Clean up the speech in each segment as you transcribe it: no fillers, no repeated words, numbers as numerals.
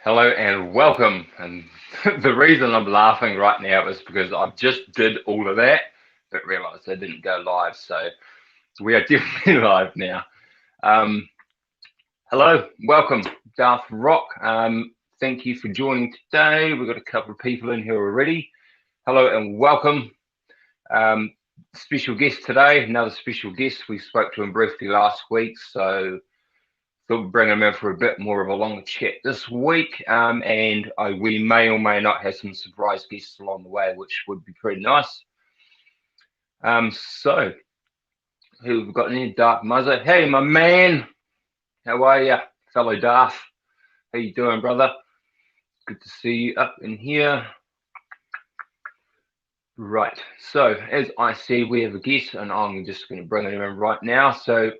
Hello and welcome. And the reason I'm laughing right now is because I just did all of that, but realised I didn't go live. So we are definitely live now. Hello, welcome, Darth Rock. Thank you for joining today. We've got a couple of people in here already. Hello and welcome. Special guest today, another special guest. We spoke to him briefly last week, so thought we'd bring him in for a bit more of a longer chat this week, and we may or may not have some surprise guests along the way, which would be pretty nice. So who have we got in here? Darth Muzzer. Hey, my man. How are you, fellow Darth? How you doing, brother? Good to see you up in here. Right. So as I said, we have a guest, and I'm just going to bring him in right now. So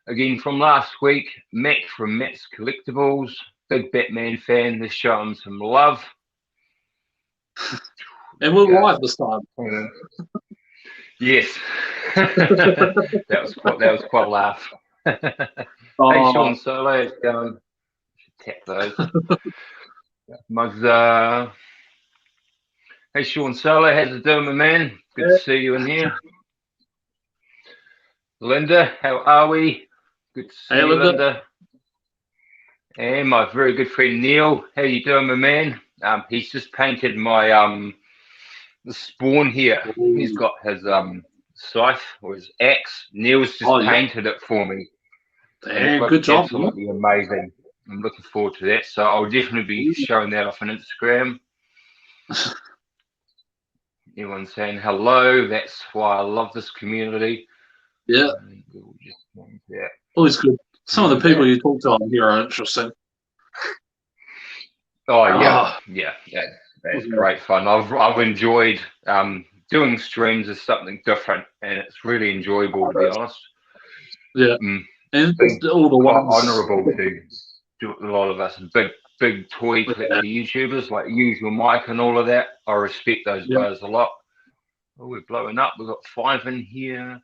again, from last week, Matt from Matt's Collectables, big Batman fan. Let's show him some love. And we're live this time. Yes, that was quite a laugh. Hey, Sean Solo, how's it going? Tap those. Hey, Sean Solo, how's it doing, my man? Good to see you in here. Linda, how are we? Good to see you, Linda. And my very good friend Neil, how you doing, my man? He's just painted my the spawn here. He's got his scythe or his axe. Neil's just painted it for me. Damn, good job. Absolutely amazing. I'm looking forward to that. So I'll definitely be showing that off on Instagram. Everyone's saying hello. That's why I love this community. Yeah. Always good. Some of the people you talk to on here are interesting. Oh yeah, that's great fun. I've enjoyed doing streams is something different, and it's really enjoyable, to be honest. Yeah, and all the ones honourable to a lot of us big toy collector YouTubers like Usual Mike and all of that. I respect those guys a lot. Oh, we're blowing up. We've got 5 in here.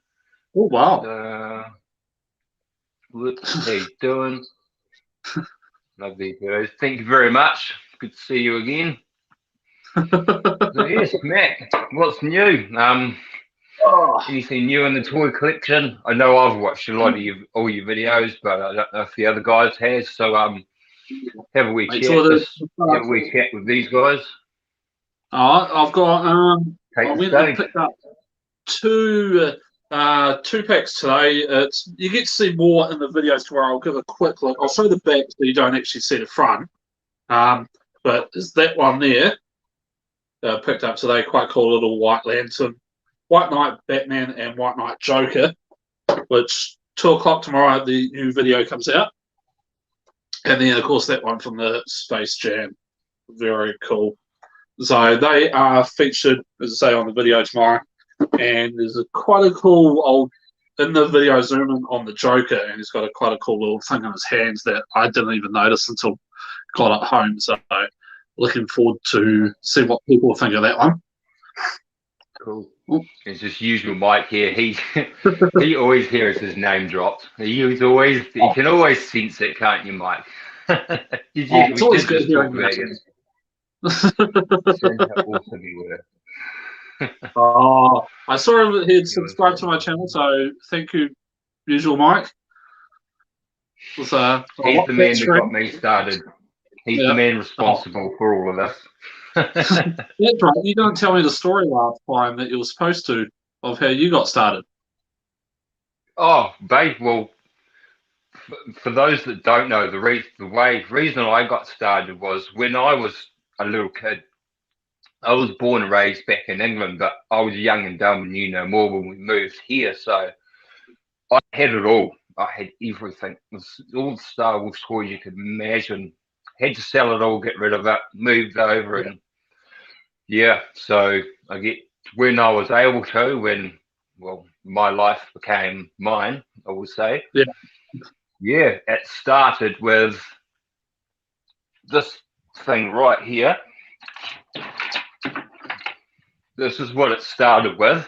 Oh wow! How you doing? Love these videos. Thank you very much. Good to see you again. So yes, Matt, what's new? Anything new in the toy collection? I know I've watched a lot of all your videos, but I don't know if the other guys has. So have a wee chat. Have a wee chat with these guys. I've got I went and picked up two packs today. You get to see more in the videos to where I'll give a quick look. I'll show the back so you don't actually see the front. But it's that one there. Picked up today, quite cool little White Lantern, White Knight Batman, and White Knight Joker, which 2 o'clock tomorrow the new video comes out. And then of course that one from the Space Jam, very cool. So they are featured, as I say, on the video tomorrow. And there's quite a cool old in the video zoom in on the Joker, and he's got quite a cool little thing in his hands that I didn't even notice until got it home. So looking forward to see what people think of that one. Cool. It's just Usual Mike here. He always hears his name dropped. You can always sense it, can't you, Mike? It's always good hearing that. How awesome you were. I saw he had subscribed to my channel, so thank you, Usual Mike. He's the man that got me started. He's the man responsible for all of this. That's right. You didn't tell me the story last time that you were supposed to of how you got started. Oh, babe. Well, for those that don't know, the reason I got started was when I was a little kid. I was born and raised back in England, but I was young and dumb and knew no more when we moved here. So I had it all. I had everything. All the Star Wars toys you could imagine. Had to sell it all, get rid of it, moved over, and so when I was able to, when my life became mine, I would say. Yeah, it started with this thing right here. This is what it started with,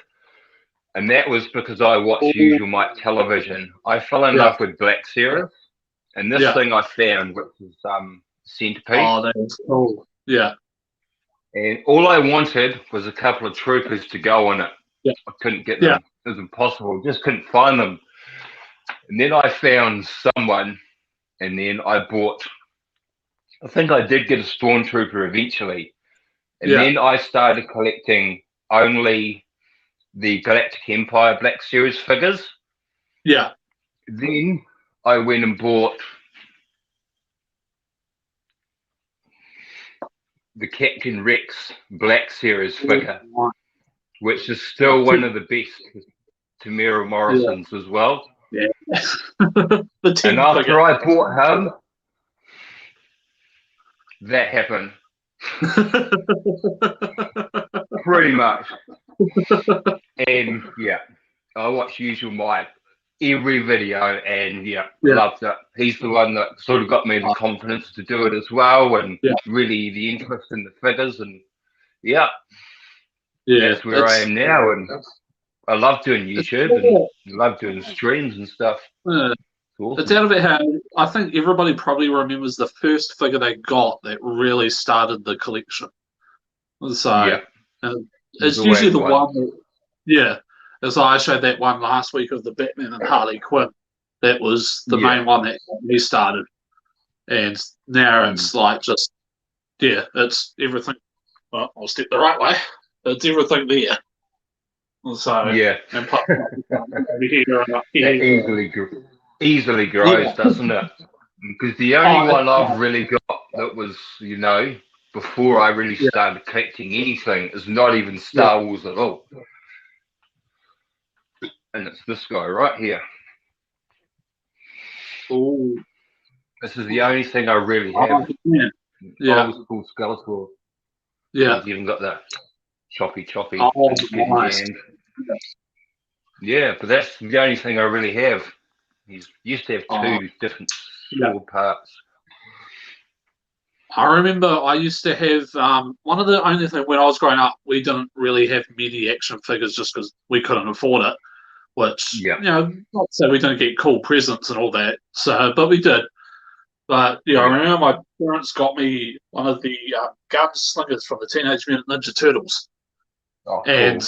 and that was because I watched Usual Mike television. I fell in love with Black Series, and this thing I found, which is centipede. Oh, that is cool. Yeah. And all I wanted was a couple of troopers to go on it. Yeah. I couldn't get Yeah. them. It was impossible. Just couldn't find them. And then I found someone, and then I bought. I think I did get a stormtrooper eventually, and Yeah. then I started collecting only the Galactic Empire Black Series figures. Yeah. Then I went and bought the Captain Rex Black Series figure, which is still one of the best Tamara Morrison's as well. Yeah. The And 10 after figure. I bought him, that happened. Pretty much. And yeah, I watched Usual Mike every video and loved it. He's the one that sort of got me the confidence to do it as well, and really the interest in the figures, and that's where I am now. And I love doing YouTube and love doing streams and stuff. Awesome. It's out of it how I think everybody probably remembers the first figure they got that really started the collection. So it's usually the one that, as I showed that one last week of the Batman and Harley Quinn. That was the main one that we started. And now it's like just, it's everything. Well, I'll step the right way. It's everything there. So, and plus, easily grows, doesn't it? Because the only one I've really got that was, before I really started collecting anything is not even Star Wars at all. And it's this guy right here. Ooh. This is the only thing I really have. Old school Skeletor. Yeah. He's even got that choppy. Oh, nice. Yeah, but that's the only thing I really have. He's used to have two different sword parts. I remember I used to have one of the only things when I was growing up, we didn't really have many action figures just because we couldn't afford it. Which not so we didn't get cool presents and all that. So, but we did. But I remember my parents got me one of the gunslingers from the Teenage Mutant Ninja Turtles, and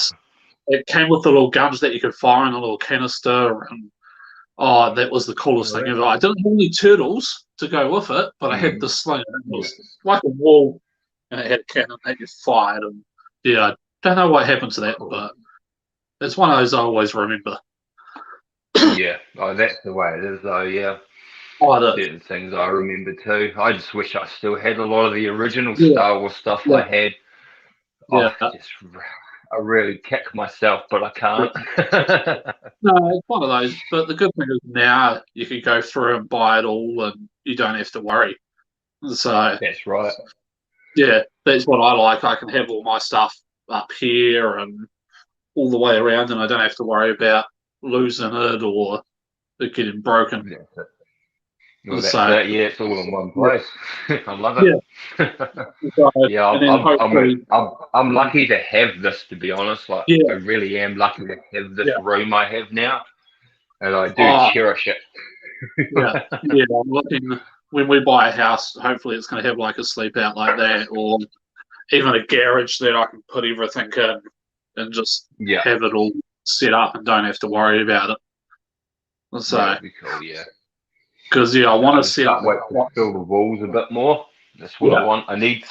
it came with the little guns that you could fire in a little canister, and that was the coolest thing ever. I didn't have any turtles to go with it, but I had the slinger. It was like a wall, and it had a cannon that you fired. And I don't know what happened to that, but it's one of those I always remember. That's the way it is, though. Certain things I remember too. I just wish I still had a lot of the original Star Wars stuff I had. I really kick myself, but I can't. No, it's one of those. But the good thing is now you can go through and buy it all, and you don't have to worry. So that's right. Yeah, that's what I like. I can have all my stuff up here and all the way around, and I don't have to worry about losing it or it getting broken. Well, that's it. Yeah, it's all in one place. I love it. I'm lucky to have this, to be honest. Like, I really am lucky to have this room I have now, and I do cherish it. I'm looking. When we buy a house, hopefully it's going to have like a sleep out like that, or even a garage that I can put everything in and just have it all set up and don't have to worry about it. So that'd be cool, because I want to set up. Fill the walls a bit more. That's what I want. I need.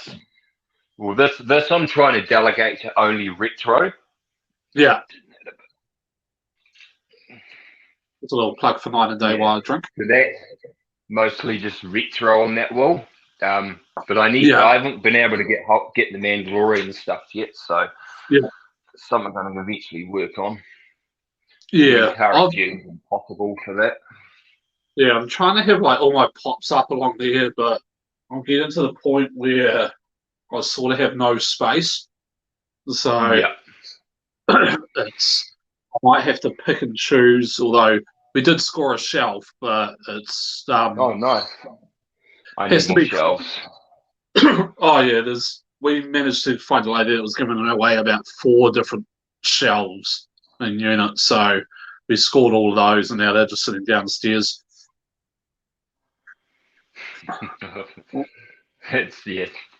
Well, this I'm trying to delegate to only retro. Yeah. It's a little plug for night and day while I drink. So that's mostly just retro on that wall. But I need. I haven't been able to get the Mandalorian stuff yet, so it's something I'm going to eventually work on. Impossible for that. Yeah, I'm trying to have like all my pops up along there, but I'm getting to the point where I sort of have no space. So I might have to pick and choose. Although we did score a shelf, but it's nice. I need more shelves. We managed to find a lady that was giving away about 4 different shelves in units, so we scored all of those, and now they're just sitting downstairs. It's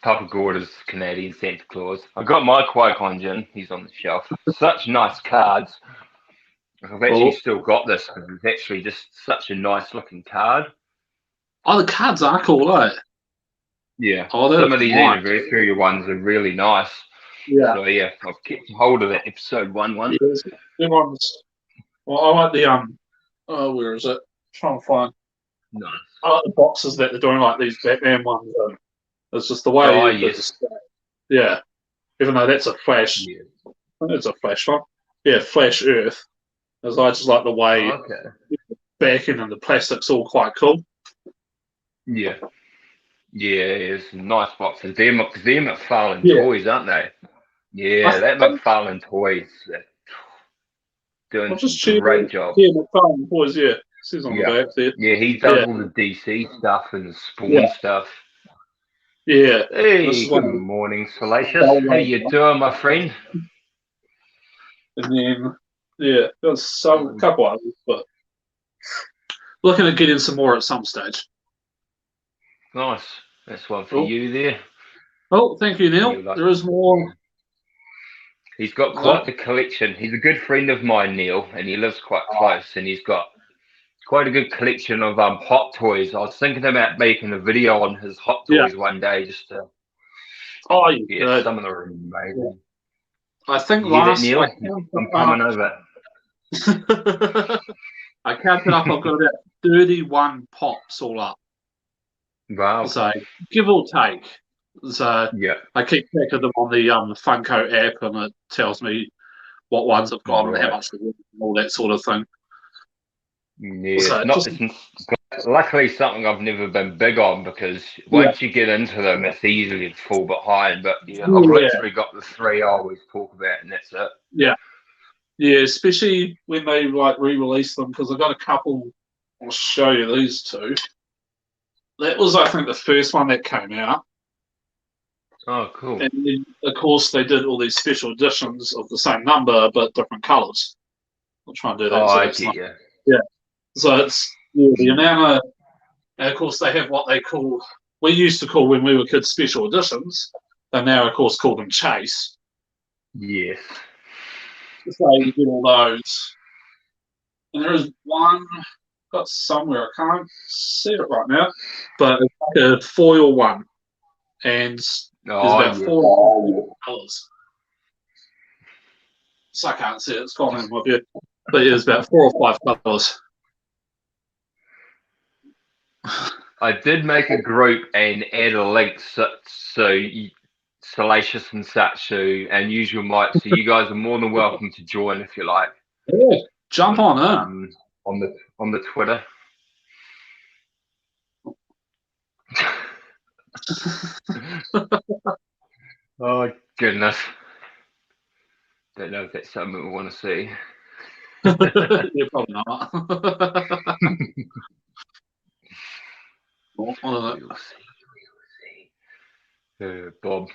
Papa Gorda's Canadian Santa Claus. I got my Qui-Gon Jinn. He's on the shelf. Such nice cards. I've actually Oh, still got this because it's actually just such a nice looking card. oh, the cards are cool, eh? Yeah, Oh, some that's of these nice. anniversary ones are really nice. Yeah. So yeah, I've kept hold of that episode one. Yes. Them ones. Well, I like the oh, where is it? Trying to find. Nice. I like the boxes that they're doing, like these Batman ones. It's just the Oh way yes. yeah. Even though that's a Flash, Yeah. I think it's a Flash one. Yeah, Flash Earth. As I just like the way Okay. backing and the plastic's all quite cool. Yeah. Yeah, it's a nice boxes. They're McFarlane Yeah. toys, aren't they? I Yeah, that think McFarlane toys, they're I'll doing just a check. great job. Yeah, McFarlane boys. Yeah, it says on the Yeah. back there. Yeah, he does Yeah, all the DC stuff and the Spawn yeah, stuff. yeah. This Hey, is good one of the morning, Salacious. dull How ones, you doing, my friend? and then yeah, there's some Oh, couple others, but looking at getting some more at some stage. nice. That's one for Oh, you there. oh, thank you, Neil. You like? There is more. He's got What? quite the collection. He's a good friend of mine, Neil, and he lives quite close. And he's got quite a good collection of hot toys. I was thinking about making a video on his hot Yeah. toys one day, just to Oh, you good. some of them are Yeah. amazing. I think You hear that, last Neil? I counted I'm up. coming over. I counted up. I've got about 31 pops all up. Wow. So give or take. So Yeah. I keep track of them on the Funko app, and it tells me what ones I've got and how Right. much they're worth and all that sort of thing. Yeah. So It's not. just It's luckily something I've never been big on because yeah, once you get into them, it's easy to fall behind. But yeah, I've yeah, literally got the three I always talk about, and that's it. yeah, yeah. Especially when they like re-release them, because I've got a couple. I'll show you these two. That was, I think, the first one that came out, Oh, cool. and then of course they did all these special editions of the same number but different colours. I'll try and do Oh, that so I that's get not you. yeah. So it's the amount of, and of course they have what they call, we used to call when we were kids special editions. They now of course call them chase. Yes. So you get all those. And there is one got somewhere, I can't see it right now, but it's like a foil one. And there's Oh, about yes. 4 colours. So I can't see it, it's gone in with you. But yeah, there's about 4 or 5 colours. I did make a group and add a link so Salacious and Satsu and Usual Mike, so you guys are more than welcome to join if you like. Yeah, jump on On the Twitter. Oh goodness. Don't know if that's something we want to see. Yeah, probably not. We will see. Bob.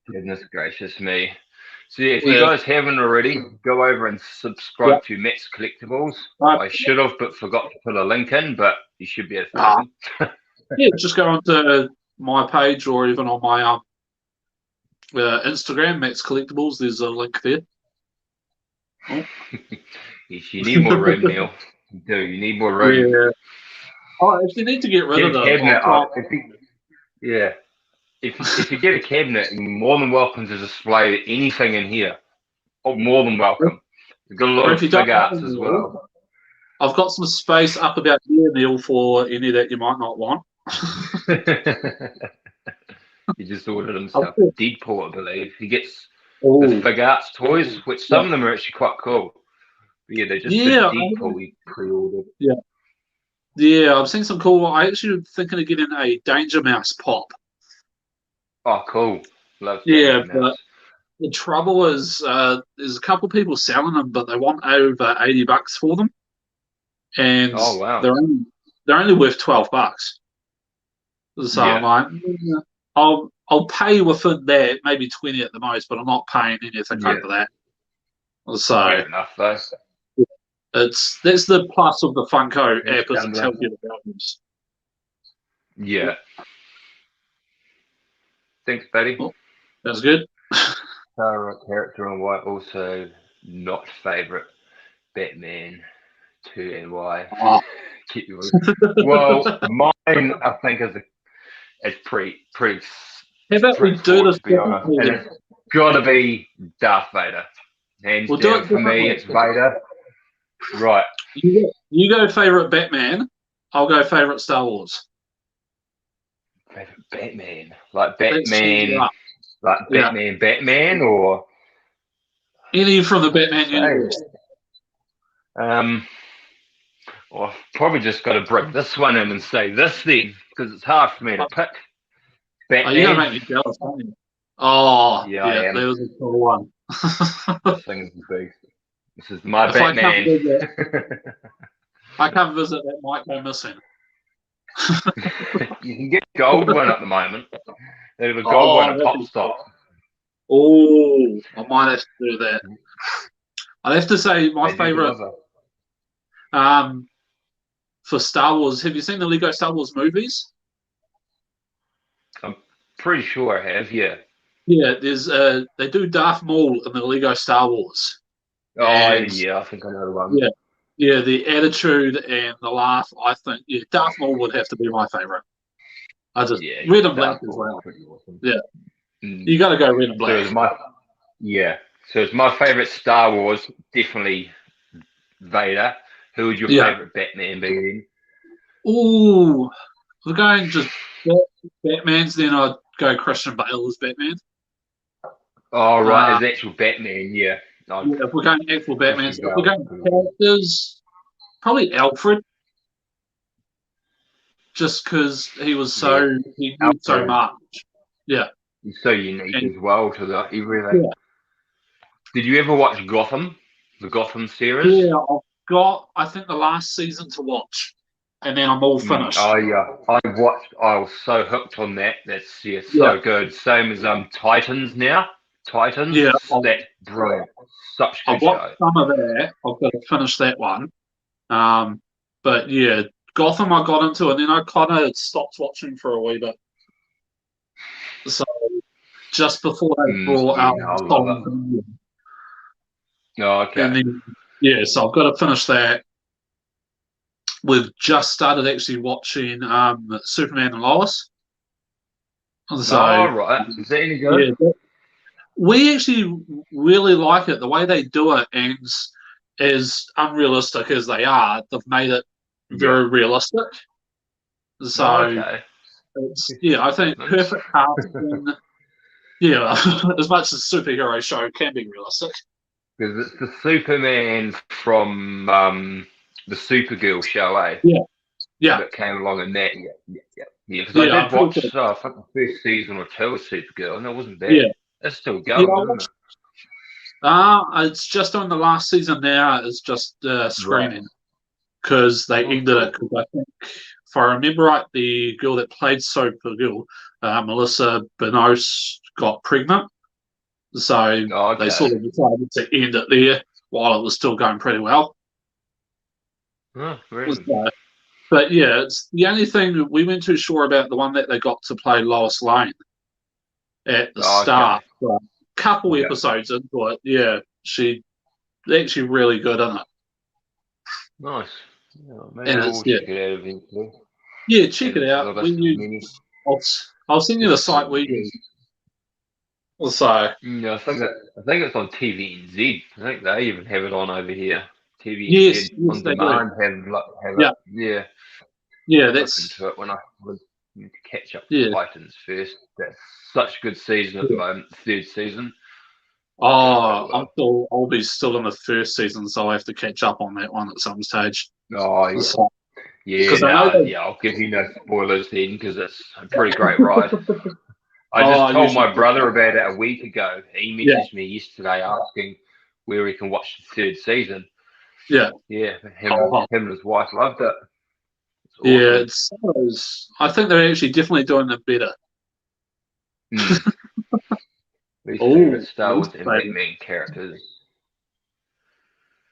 Goodness gracious me. So yeah, if you Yeah. guys haven't already, go over and Yeah. subscribe to Matt's Collectables. I should have, but forgot to put a link in, but you should be able to find them. Yeah, just go onto my page or even on my Instagram, Matt's Collectables. There's a link there. Oh. Yes, you need more room, Neil. You do. You need more room. Yeah. Oh, if you need to get rid of Get a them, cabinet up. Yeah. If you get a cabinet, you're more than welcome to display anything in here. Oh, more than welcome. We've got a lot or of if you don't fig arts as know, well. I've got some space up about here, Neil, for any that you might not want. He just ordered himself a Deadpool, I believe. He gets Oh, the fig arts toys, which some of them are actually quite cool. But yeah, they're just the Deadpool he pre-ordered. Yeah. Yeah, I've seen some cool. I actually thinking of getting a Danger Mouse pop. Oh, cool. Love Yeah, Danger but Mouse. the trouble is, there's a couple people selling them, but they want over $80 for them, and Oh, wow. they're only worth $12. So Yeah. I'm like, I'll pay within that, maybe 20 at the most, but I'm not paying anything over that. So fair enough, though. that's the plus of the Funko app, is it Done tells you the values. Yeah. Thanks, buddy. Oh, that's good. Favorite character and why? Also, not favorite Batman 2 and why. Oh. Well, mine I think is pretty How about we do straightforward this to be honest, differently and then? it's got to be Darth Vader. Hands We'll do down it for me, differently. it's Vader. Right. You go favorite Batman. I'll go favorite Star Wars. Favorite Batman, like Let's change it Batman, up. like Yeah. Batman, or Any from the Batman say, universe. um, well, I've probably just got to break this one in and say this then, because it's hard for me to pick. Oh, you're gonna Batman. make me jealous, aren't you? Oh, Yeah, I yeah, that am. was a cool one. This thing is a beast. This is my If Batman. I can't visit, that might go missing. You can get gold one at the moment. There's a gold one Oh, at Pop Stop. oh, I might have to do that. I'd have to say my They do favorite deliver. for Star Wars. Have you seen the Lego Star Wars movies? I'm pretty sure I have. Yeah. Yeah, there's they do Darth Maul in the Lego Star Wars, Oh and yeah, I think I know the one. yeah, yeah, the attitude and the laugh. I think Darth Maul would have to be my favorite. I just Yeah, red and black Darth as Maul is well. pretty awesome. Yeah, Mm. you got to go red and So black. it's my So it's my favorite Star Wars. Definitely Vader. Who would your Yeah. favorite Batman be? Then? Ooh, we're going just Batman's. Then I'd go Christian Bale as Batman. Oh right, as actual Batman. Yeah. Yeah, if we're going actual Batman, Christian if we're Bale. going characters, probably Alfred, just because he was Yeah. he did so Alfred much. Yeah, is so unique and as well to the everything. yeah, Did you ever watch Gotham? The Gotham series? yeah. I've got I think the last season to watch, and then I'm all finished. Oh yeah, I watched. I was so hooked on that. That's Yeah, so good. Same as Titans now. Titans, yeah. that's brilliant. Such a I've good watched show. some of that. I've got to finish that one. But yeah, Gotham I got into, and then I kind of stopped watching for a wee bit. So just before they brought Yeah, out no, I love it. Solomon, Oh, and okay. then yeah, so I've got to finish that. We've just started actually watching Superman and Lois. So All right. Is that any good? yeah, we actually really like it. The way they do it, and as unrealistic as they are, they've made it Yeah. very realistic. Oh, So okay. it's I think Nice. perfect casting. Yeah, as much as a superhero show can be realistic. Because it's the Superman from the Supergirl show, eh? Yeah, yeah, That came along in that. Yeah. Because I yeah. I'm did pretty watch, good. I think the first season or two of Supergirl, and it wasn't bad. Yeah, It's still yeah. going, isn't it? It's just on the last season now. It's just Right. screening because they Oh, ended it. cool. Because I think, if I remember right, the girl that played Supergirl, Melissa Benoist, got pregnant. So Oh, they okay. sort of decided to end it there while it was still going pretty well. Oh, very good. But yeah, it's the only thing that we weren't too sure about the one that they got to play Lois Lane at the Oh, okay. start. But a couple Yeah. episodes into it, yeah, she actually really good in it. Nice. Yeah, maybe And I it's will check it out eventually. yeah, check Add it it to out. the list When of you, many. I'll, I'll send you the site we use. So Yeah, I think it's on TVNZ. I think they even have it on over here. yes, TVNZ yes, on they do. demand have Yeah, it. Yeah. yeah, Look that's into it when I would need to catch up to yeah. Titans first. That's such a good season at the Yeah. moment. Third season. Going really Oh, well. I'll be still in the first season, so I'll have to catch up on that one at some stage. Oh yeah. So, Yeah, because I know no, they. yeah, I'll give you no spoilers then because it's a pretty great ride. I just Oh, you told my should. brother about it a week ago. He Yeah, messaged me yesterday asking where we can watch the third season. yeah. Yeah, Oh, him and his wife loved it. It's yeah, awesome. it's some of those. I think they're actually definitely doing them better. Mm. Least favorite Oh, Star Wars and Batman characters.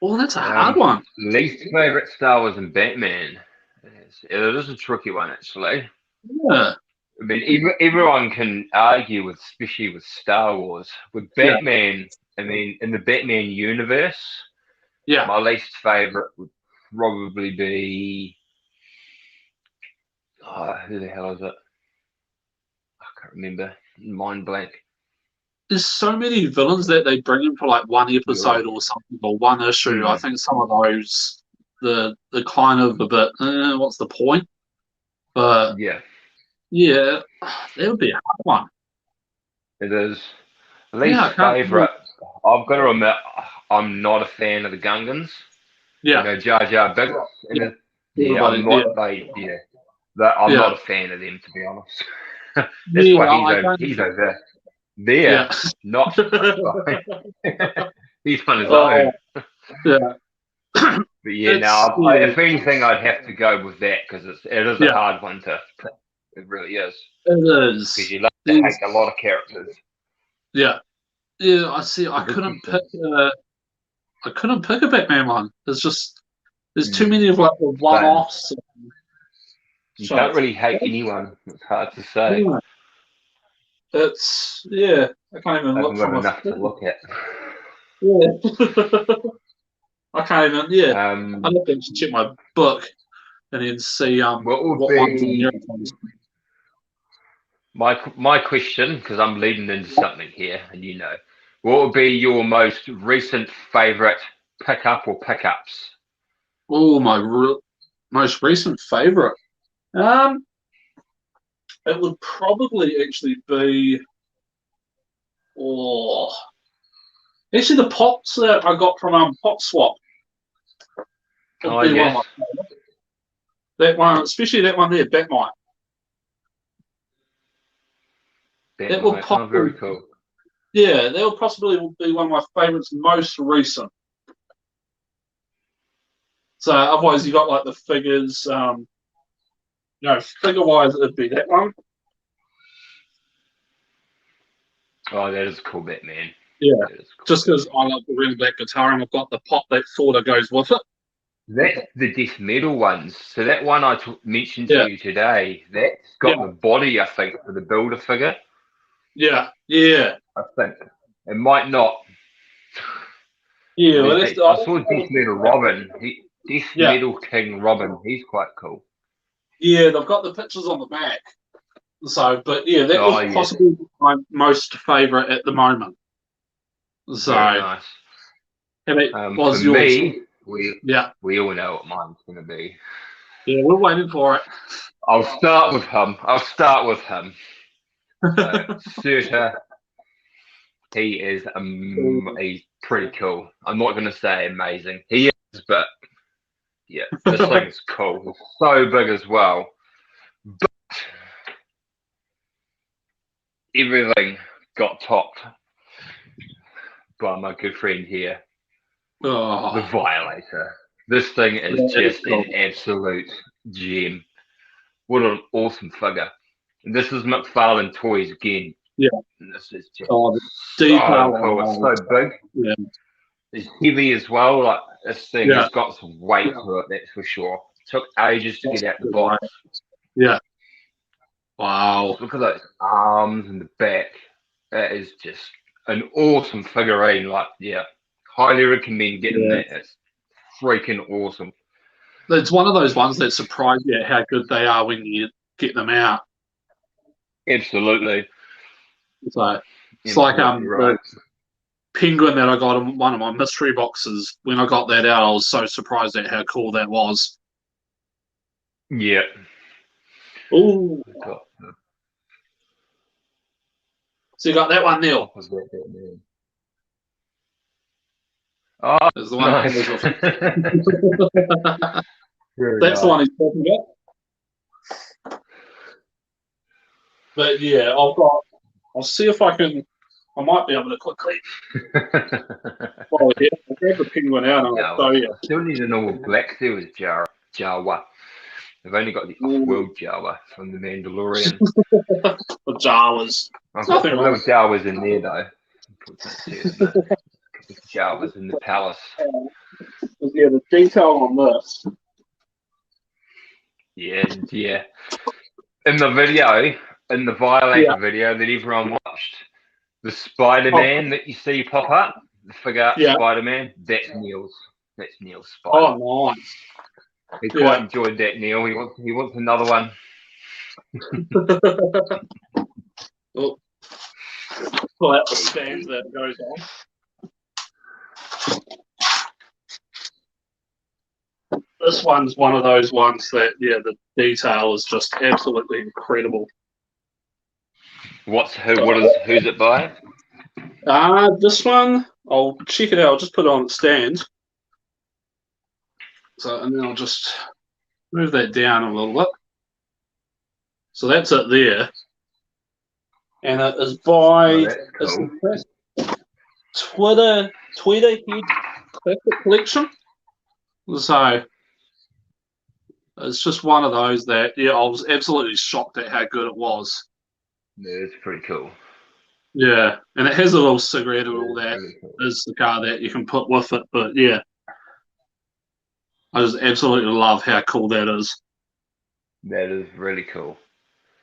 oh, that's a hard one. Least favorite Star Wars and Batman. It is a tricky one actually. Yeah. I mean, everyone can argue with, especially with Star Wars, with Yeah. Batman. I mean, in the Batman universe, Yeah. my least favorite would probably be, who the hell is it? I can't remember. Mind blank. There's so many villains that they bring in for like one You're right. episode or something or one issue. I think some of those the kind of a bit. What's the point? But Yeah, yeah, that would be a hard one. it is. Yeah, Least I can't. favorite. I've got to admit, I'm not a fan of the Gungans. You Yeah, know, Jar Jar Binks. yeah. Yeah, I'm Everybody. Yeah, not. Yeah, I'm yeah, not a fan of them, to be honest. That's yeah. why I don't. he's over there, Yeah. not he's on his Oh, own. yeah. But yeah, It's now yeah, if anything, I'd have to go with that because it is a yeah. hard one to pick. It really is It because is. you love to hate There's a lot of characters. yeah, yeah. I see. I But this couldn't is pick. I couldn't pick a Batman one. There's too mm, many of like the same. one-offs. You So can't really hate anyone. It's hard to say. yeah, it's yeah. I can't even I look haven't got from a enough to thing. look at. Yeah. I can't even. Yeah, I Um, look to check my book and then see what would what ones are be there. my question? Because I'm leading into something here, and you know, what would be your most recent favorite pickup or pickups? Oh, most recent favorite. Um, it would probably actually be. Oh, actually, the pots that I got from Pot Swap would Oh be one of yes, my that one, especially that one there, Batmite. that That would might. Oh, possibly, very cool. yeah, that would possibly be one of my favorites, most recent. So otherwise, you got like the figures. Figure wise, it'd be that one. Oh, that is cool, Batman. Yeah, That is cool, just because Batman. I love the really black guitar and I've got the pot that sort of goes with it. That's the death metal ones. So that one I mentioned to Yeah, you today, that's got yeah, the body, I think, for the builder figure. yeah, yeah, I think it might not. I yeah. Well, mean, that's I saw Death Metal Robin. Death yeah, Metal King Robin. He's quite cool. yeah. They've got the pictures on the back. So, but yeah, that Oh would yes, possibly be my most favorite at the moment. So, very nice. and it For was yours. me, we Yeah, we all know what mine's going to be. yeah. We're waiting for it. I'll start with him. So, Surta, he's pretty cool. I'm not going to say amazing. He is, but yeah, this thing's cool. It's so big as well. But everything got topped by my good friend here, the Oh, Violator. This thing is yeah, it's just an cool. absolute gem. What an awesome figure. And this is McFarlane Toys again. Yeah. And this is just Oh, the so detail cool. It's so on big. yeah, It's heavy as well. Like this thing yeah. has got some weight to it, that's for sure. Took ages to That's get out the right. box. Yeah. Wow. Look at those arms and the back. That is just an awesome figurine. Like, yeah, highly recommend getting Yeah. that. It's freaking awesome. It's one of those ones that surprise you at how good they are when you get them out. Absolutely. So it's like Absolutely right. the penguin that I got in one of my mystery boxes. When I got that out, I was so surprised at how cool that was. Yeah. Oh, so you got that one, Neil. What was that man? Oh, Is the one that nice. goes with it. Very That's the nice. one he's talking about. But yeah, I'll see if I might be able to quickly. Oh yeah, I'll grab the penguin out and I'll No, show you. I still need to know what Black Seal is Jawa. They've only got the Ooh, off-world Jawa from the Mandalorian. the Jawas. I've There's got nothing some wrong. little Jawas in there though. Put that to you in a minute. Jawas in the palace. Yeah, the detail on this. Yeah, yeah. in the video, in the Violator video that everyone watched, the Spider-Man that you see pop up, the figure out Spider-Man, that's Neil's. That's Neil's Spider. Oh, nice. He quite enjoyed that, Neil. He wants another one. Oh, pull out the stand that goes on. This one's one of those ones that, the detail is just absolutely incredible. Who's it by? This one, I'll check it out. I'll just put it on the stand. So, and then I'll just move that down a little bit. So that's it there. And it is by Twitter Head Classic Collection. So it's just one of those that, I was absolutely shocked at how good it was. Yeah, it's pretty cool. Yeah, and it has a little cigarette and all that. Cool. There's the car that you can put with it, but yeah. I just absolutely love how cool that is. That is really cool.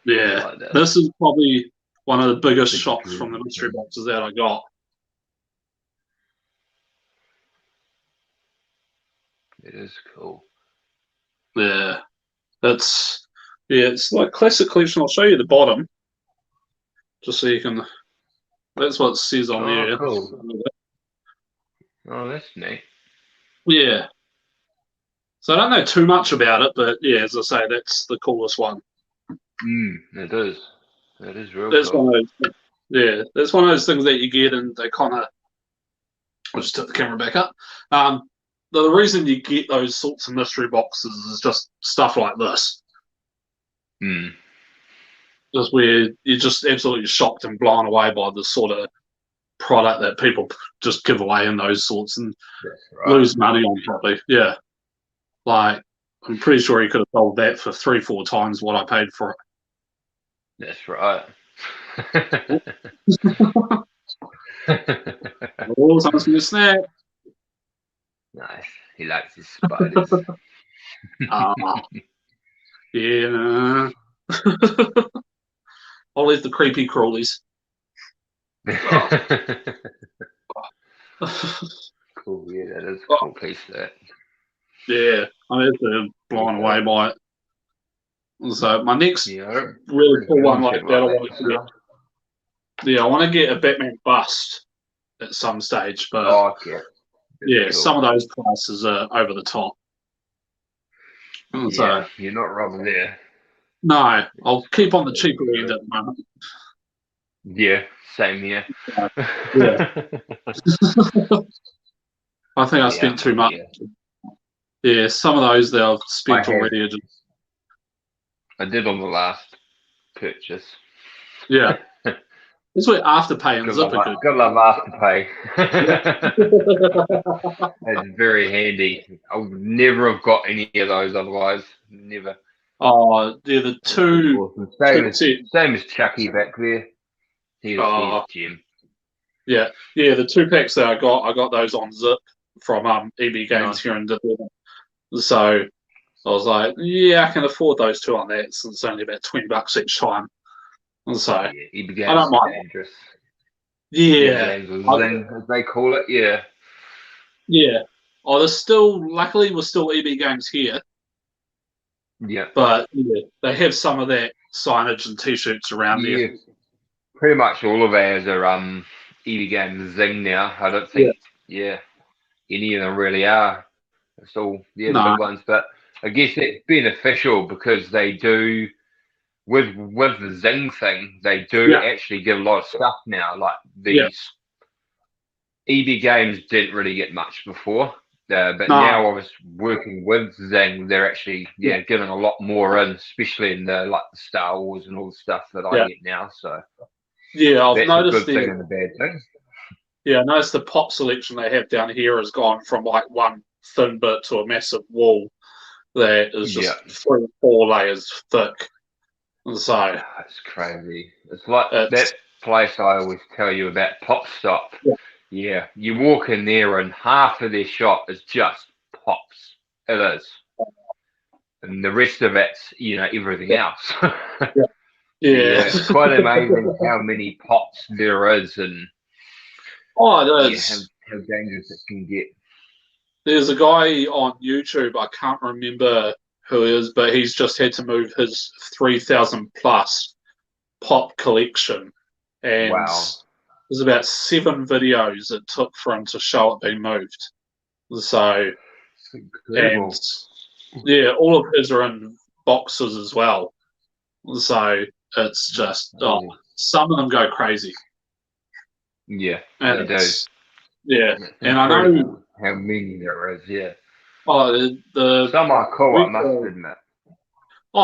Yeah, like this is probably one of the biggest shocks from the mystery boxes that I got. It is cool. Yeah, it's like classic collection. I'll show you the bottom, just so you can. That's what it says on there. Cool. Oh, that's neat. Yeah. So I don't know too much about it, but yeah, as I say, that's the coolest one. It is. That is real that's cool. One of those, that's one of those things that you get and they kind of... I'll just tip the camera back up. The reason you get those sorts of mystery boxes is just stuff like this. Just where you're just absolutely shocked and blown away by the sort of product that people just give away in those sorts and lose money on probably. Yeah. Like, I'm pretty sure he could have sold that for 3-4 times what I paid for it. That's right. Oh, someone's going to snap. Nice. He likes his spiders. Yeah. I'll leave the creepy crawlies. Cool. Yeah, that is a cool piece of that. Yeah, I'm absolutely blown away by it. So my next really cool one like that, I want to get a Batman bust at some stage, but cool. Some of those prices are over the top. So you're not wrong there. No, I'll keep on the cheaper end at the moment. Yeah, same here. I think I spent too much. Yeah, some of those that I've spent already. I did on the last purchase. Yeah. This way Afterpay and Zipper good. Good love Afterpay. It's very handy. I would never have got any of those otherwise. Never. Oh, they're the two. Awesome. Same as Chucky back there. He's Jim. Yeah, the 2 packs that I got those on Zip from EB Games here in Dublin. So I was like, I can afford those 2 on that since it's only about $20 each time. And so EB Games I don't mind. Dangerous. Yeah, as they call it. Yeah. Oh, luckily we're still EB Games here. Yeah. But they have some of that signage and T-shirts around there. Pretty much all of ours are EB Games Zing now. I don't think any of them really are. It's all the big ones, but I guess it's beneficial because they do with the Zing thing. They do actually get a lot of stuff now. Like these EB Games didn't really get much before, but now I was working with Zing. They're actually giving a lot more in, especially in the Star Wars and all the stuff that I get now. So I've noticed a good thing and a bad thing. Yeah, I noticed the pop selection they have down here has gone from like one thin bit to a massive wall that is just 3 or 4 layers thick. And so it's crazy. It's like that place I always tell you about, Pop Stop. Yeah, you walk in there and half of their shop is just pops. It is. and the rest of it's everything else. Yeah. It's quite amazing how many pots there is, and how dangerous it can get. There's a guy on YouTube, I can't remember who he is, but he's just had to move his 3,000 plus pot collection, and there's about 7 videos it took for him to show it being moved. So, and all of his are in boxes as well. So it's just some of them go crazy. Yeah, and they do. Yeah, and I know how many there is. Yeah. Some are cool, I must admit.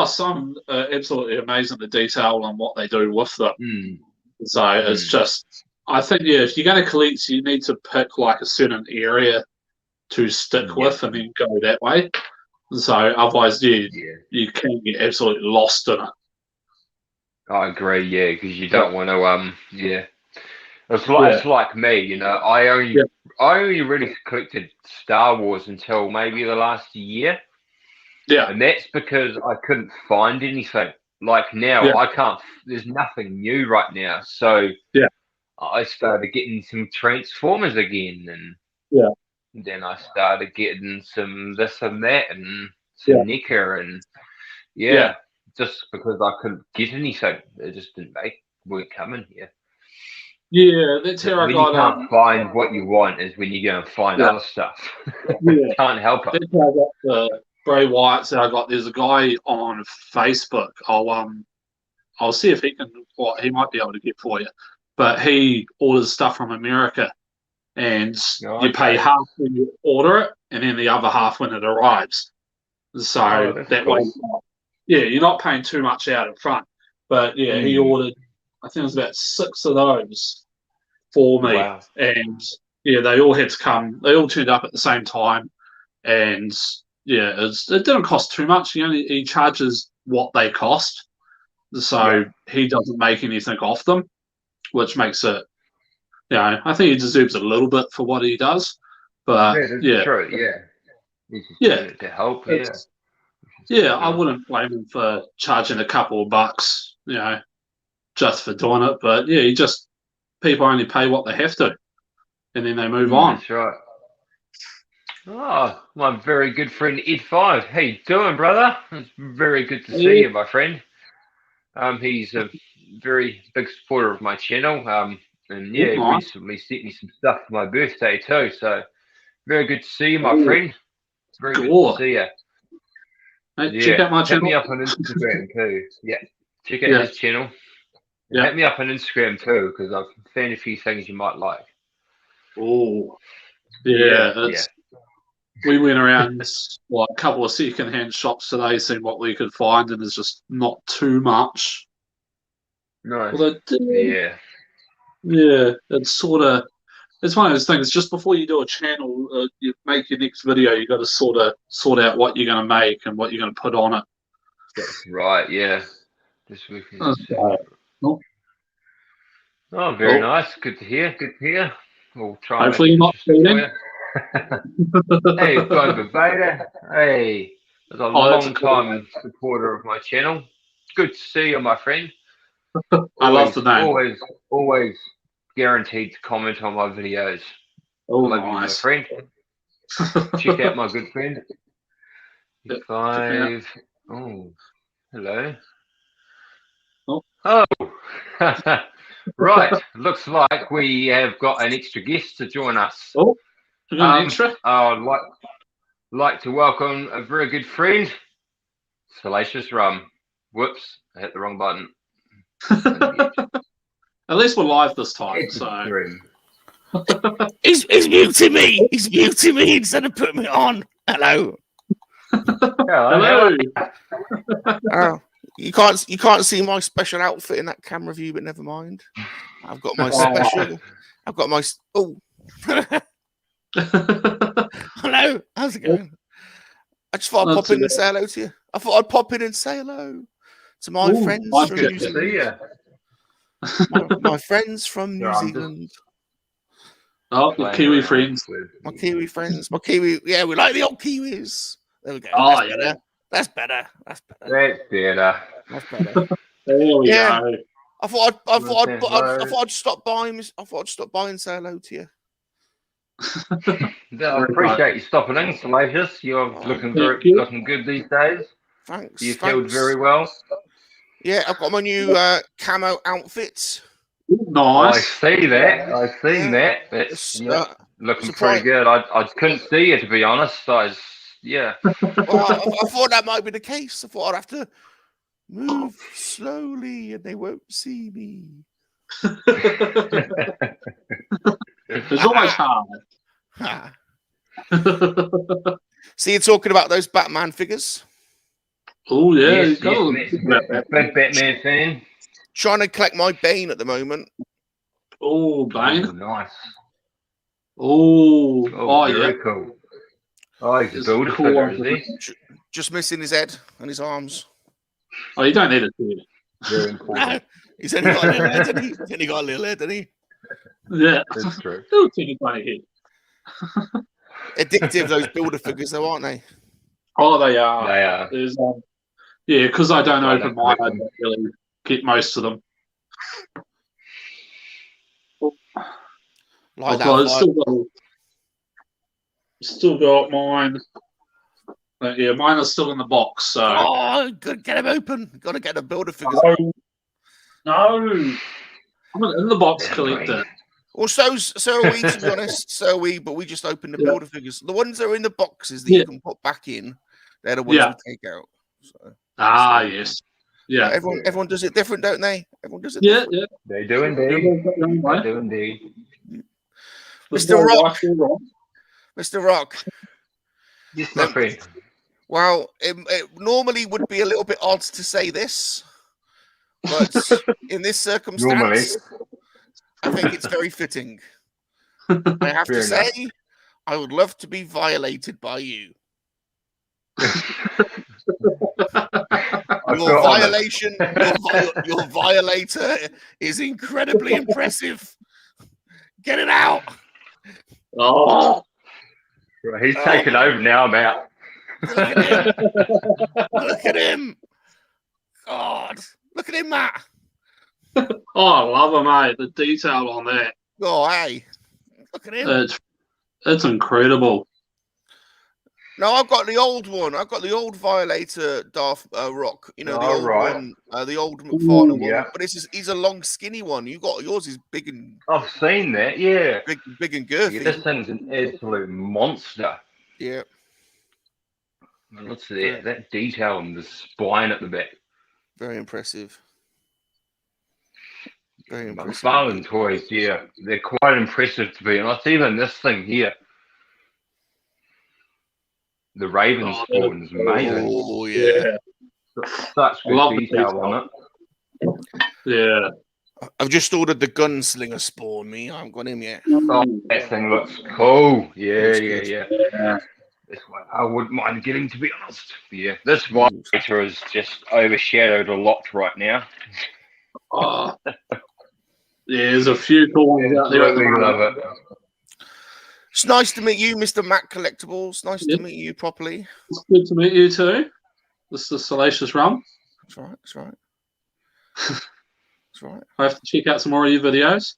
Some are absolutely amazing, the detail on what they do with them. So it's just, I think, if you're going to collect, you need to pick like a certain area to stick with and then go that way. So otherwise, you can get absolutely lost in it. I agree, because you don't want to, It's like me, I only really collected Star Wars until maybe the last year. Yeah. And that's because I couldn't find anything. Like now, I can't, there's nothing new right now. So I started getting some Transformers again. And then I started getting some this and that and some NECA. And just because I couldn't get anything, it just weren't coming here. Yeah, that's how I got. When you can't find what you want is when you go and find other stuff. Can't help it. That's how I got the Bray Wyatts that I got. There's a guy on Facebook. I'll see if he he might be able to get for you. But he orders stuff from America, and you pay half when you order it, and then the other half when it arrives. So that way, you're not paying too much out in front. But he ordered, I think it was about 6 of those for me. Wow. And they all had to come. They all turned up at the same time. And it didn't cost too much. He charges what they cost. So he doesn't make anything off them, which makes it, I think he deserves a little bit for what he does. But that's true, He's just doing it to help, I wouldn't blame him for charging a couple of bucks, just for doing it. But people only pay what they have to, and then they move on. That's right. Oh, my very good friend Ed 5. How you doing, brother? It's very good to see you, my friend. He's a very big supporter of my channel. And he recently sent me some stuff for my birthday too. So very good to see you, my friend. Very good to see you. Check out my channel. Hit me up on Instagram too. Check out his channel. Hit me up on Instagram too, because I've found a few things you might like. Oh, we went around a couple of second-hand shops today, seeing what we could find, and there's just not too much. Nice. It's it's one of those things. Just before you do a channel, you make your next video, you got to sort out what you're going to make and what you're going to put on it. That's right. Yeah. Just looking. Oh, very nice. Good to hear. We'll try. Hopefully, you're not cheating. Hey, Global Vader. Hey, there's a long time supporter of my channel. Good to see you, my friend. I love the name. Always guaranteed to comment on my videos. Love you, my friend. Check out my good friend. 5. Oh, hello. Oh. Right. Looks like we have got an extra guest to join us. Oh, we got an extra? I'd like to welcome a very good friend, Salacious Rum. Whoops, I hit the wrong button. At least we're live this time. He's muting me. He's muting me instead of putting me on. Hello. Hello. Oh, you can't see my special outfit in that camera view, but never mind. I've got my special. I've got my. Oh. Hello. How's it going? I just thought I'd pop in and say hello to you. I thought I'd pop in and say hello to my friends from New Zealand. My friends from New Zealand. Oh, the Kiwi friends. My Kiwi friends. My Kiwi. Yeah, we like the old Kiwis. There we go. Oh, yeah. That's better. That's better. That's better. That's better. There we Yeah. go. I thought I'd stop buying. I thought I'd stop buying. Say hello to you. I appreciate you stopping in, Salacious. You're looking good these days. Thanks. You've healed very well. Yeah, I've got my new camo outfit. Nice. I see that. I've seen that. It's looking pretty good. I couldn't see you, to be honest. Yeah. Well, I thought that might be the case. I thought I'd have to move slowly and they won't see me. It's always hard. See, you're talking about those Batman figures. Oh yeah, yes, big Batman fan. Trying to collect my Bane at the moment. Oh, Bane. Oh, nice. Very cool. Oh, he's a builder figure, is he? Just missing his head and his arms. Oh, you don't need it, do you? Very important. He's only got a little head, hasn't he? He's only got a little head, hasn't he? Yeah, that's true. Still teeny tiny head. Addictive, those builder figures, though, aren't they? Oh, they are. They are. There's, yeah, because I don't open mine, I don't really get most of them. Like that. Still got mine. Yeah, mine are still in the box. So. Oh, good, get them open. Got to get the builder figures. No, I'm an in the box collector. Well, so are we, to be honest. So are we, but we just open the builder figures. The ones that are in the boxes that you can put back in, they're the ones we take out. So, yes. Yeah. Everyone does it different, don't they? Everyone does it different. Yeah. They do indeed. They do indeed. Mr. Rock. Mr. Rock. Yes, my friend. Well, it normally would be a little bit odd to say this, but in this circumstance, I think it's very fitting. I have to say, I would love to be violated by you. Your violation, your violator is incredibly impressive. Get it out. Oh. Right, he's taking over now, I'm out. Look at him. Look at him. God. Look at him, Matt. Oh, I love him, mate. The detail on that. Oh, hey. Look at him. It's incredible. No, I've got the old one. I've got the old Violator Darth Rock. You know, the old one, the old McFarlane one. But he's a long, skinny one. Yours is big and. I've seen that. Yeah, big and girthy. Yeah, this thing's an absolute monster. Yeah. What's that detail on the spine at the back? Very impressive. Very impressive. McFarlane toys, yeah, they're quite impressive to be honest. Even this thing here. The Raven spawn is amazing. Oh, yeah. Such good detail on it. Yeah. I've just ordered the Gunslinger spawn, I haven't got him yet. Oh, that thing looks cool. Yeah. This one, I wouldn't mind getting, to be honest. Yeah, this Violator is just overshadowed a lot right now. Oh. Yeah, there's a few cool ones out there. Absolutely love it. It's nice to meet you, Mr. Matt Collectables. Nice to meet you properly. It's good to meet you too. This is Salacious Rum. That's right. That's right. That's right. I have to check out some more of your videos.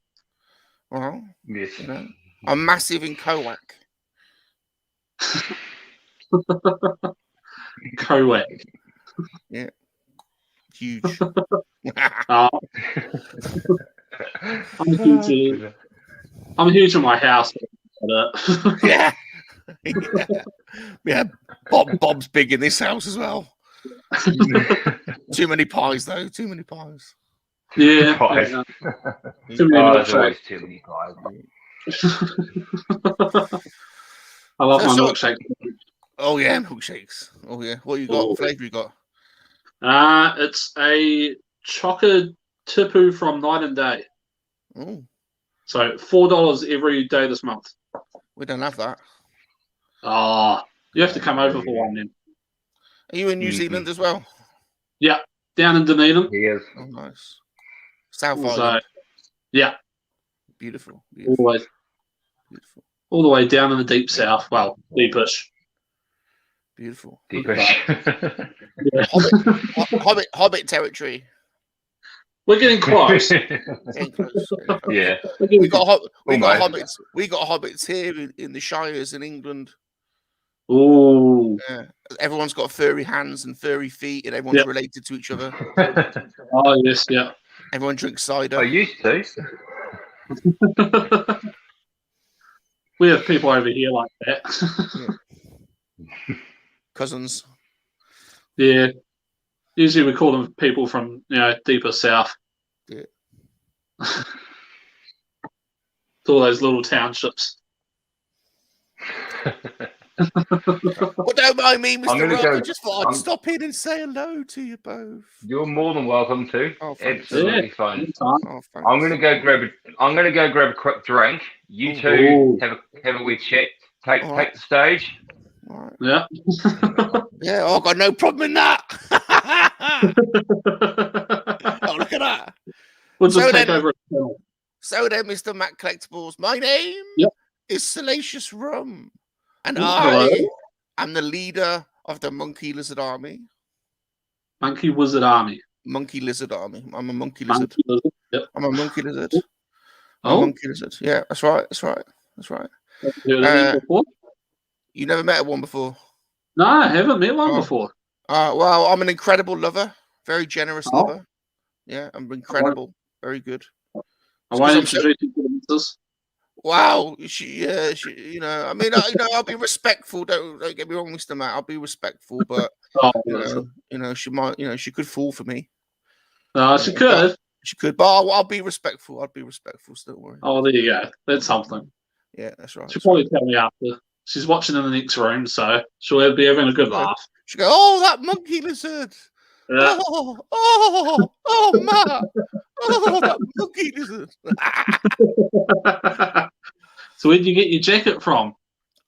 Well, yes. You know, I'm massive in Coac. Coac. Yeah. Huge. I'm huge in my house. Yeah. Yeah. Bob's big in this house as well. Too many pies, though. Too many pies. Yeah. Pies. Too many always too many pies. I love my milkshake. Oh yeah, milkshakes. Oh yeah. What you got? What flavour you got? It's a chocolate tipu from Night and Day. Oh. So $4 every day this month. We don't have that. Oh, you have to come over for one then. Are you in New Zealand as well? Yeah, down in Dunedin. He is. Oh, nice. South Island. Yeah. Beautiful. All the way down in the deep south. Well, deepish. Beautiful. Deepish. Yeah. Hobbit territory. We're getting close. Getting close. Yeah. We got Almost. hobbits. We got hobbits here in the Shires in England. Oh. Yeah. Everyone's got furry hands and furry feet, and everyone's related to each other. Oh yes, yeah. Everyone drinks cider. I used to. We have people over here like that. Cousins. Yeah. Usually we call them people from deeper south. Yeah. All those little townships. Well, don't mind me, Mr. Rock. I just thought I'd stop in and say hello to you both. You're more than welcome to. Oh, absolutely fine. Oh, I'm gonna go grab a quick drink. You two have a wee chat. Take the stage. All right. Yeah. Yeah, I've got no problem in that. Oh, look at that. We'll just take over. So then, Mr. Matt Collectables, my name is Salacious Rum. And I am the leader of the Monkey Lizard Army. Monkey Wizard Army. Monkey Lizard Army. I'm a monkey lizard. Yep. I'm a monkey lizard. Oh, monkey lizard. Yeah, that's right. That's right. That's right. Before? You never met one before? No, I haven't met one before. Well, I'm an incredible lover. Very generous lover. Yeah, I'm incredible. Very good. I won't introduce you to the missus. Wow, she, I mean, I'll be respectful. Don't get me wrong, Mr. Matt. I'll be respectful, but she might, she could fall for me. She could. She could, but I'll be respectful. I'll be respectful. So don't worry. Oh, there you go. That's something. Yeah, that's right. She'll probably tell me after. She's watching in the next room, so she'll be having a good laugh. She'll go, "Oh, that monkey lizard! Yeah. Oh, Matt! Oh, that monkey lizard!" So where'd you get your jacket from?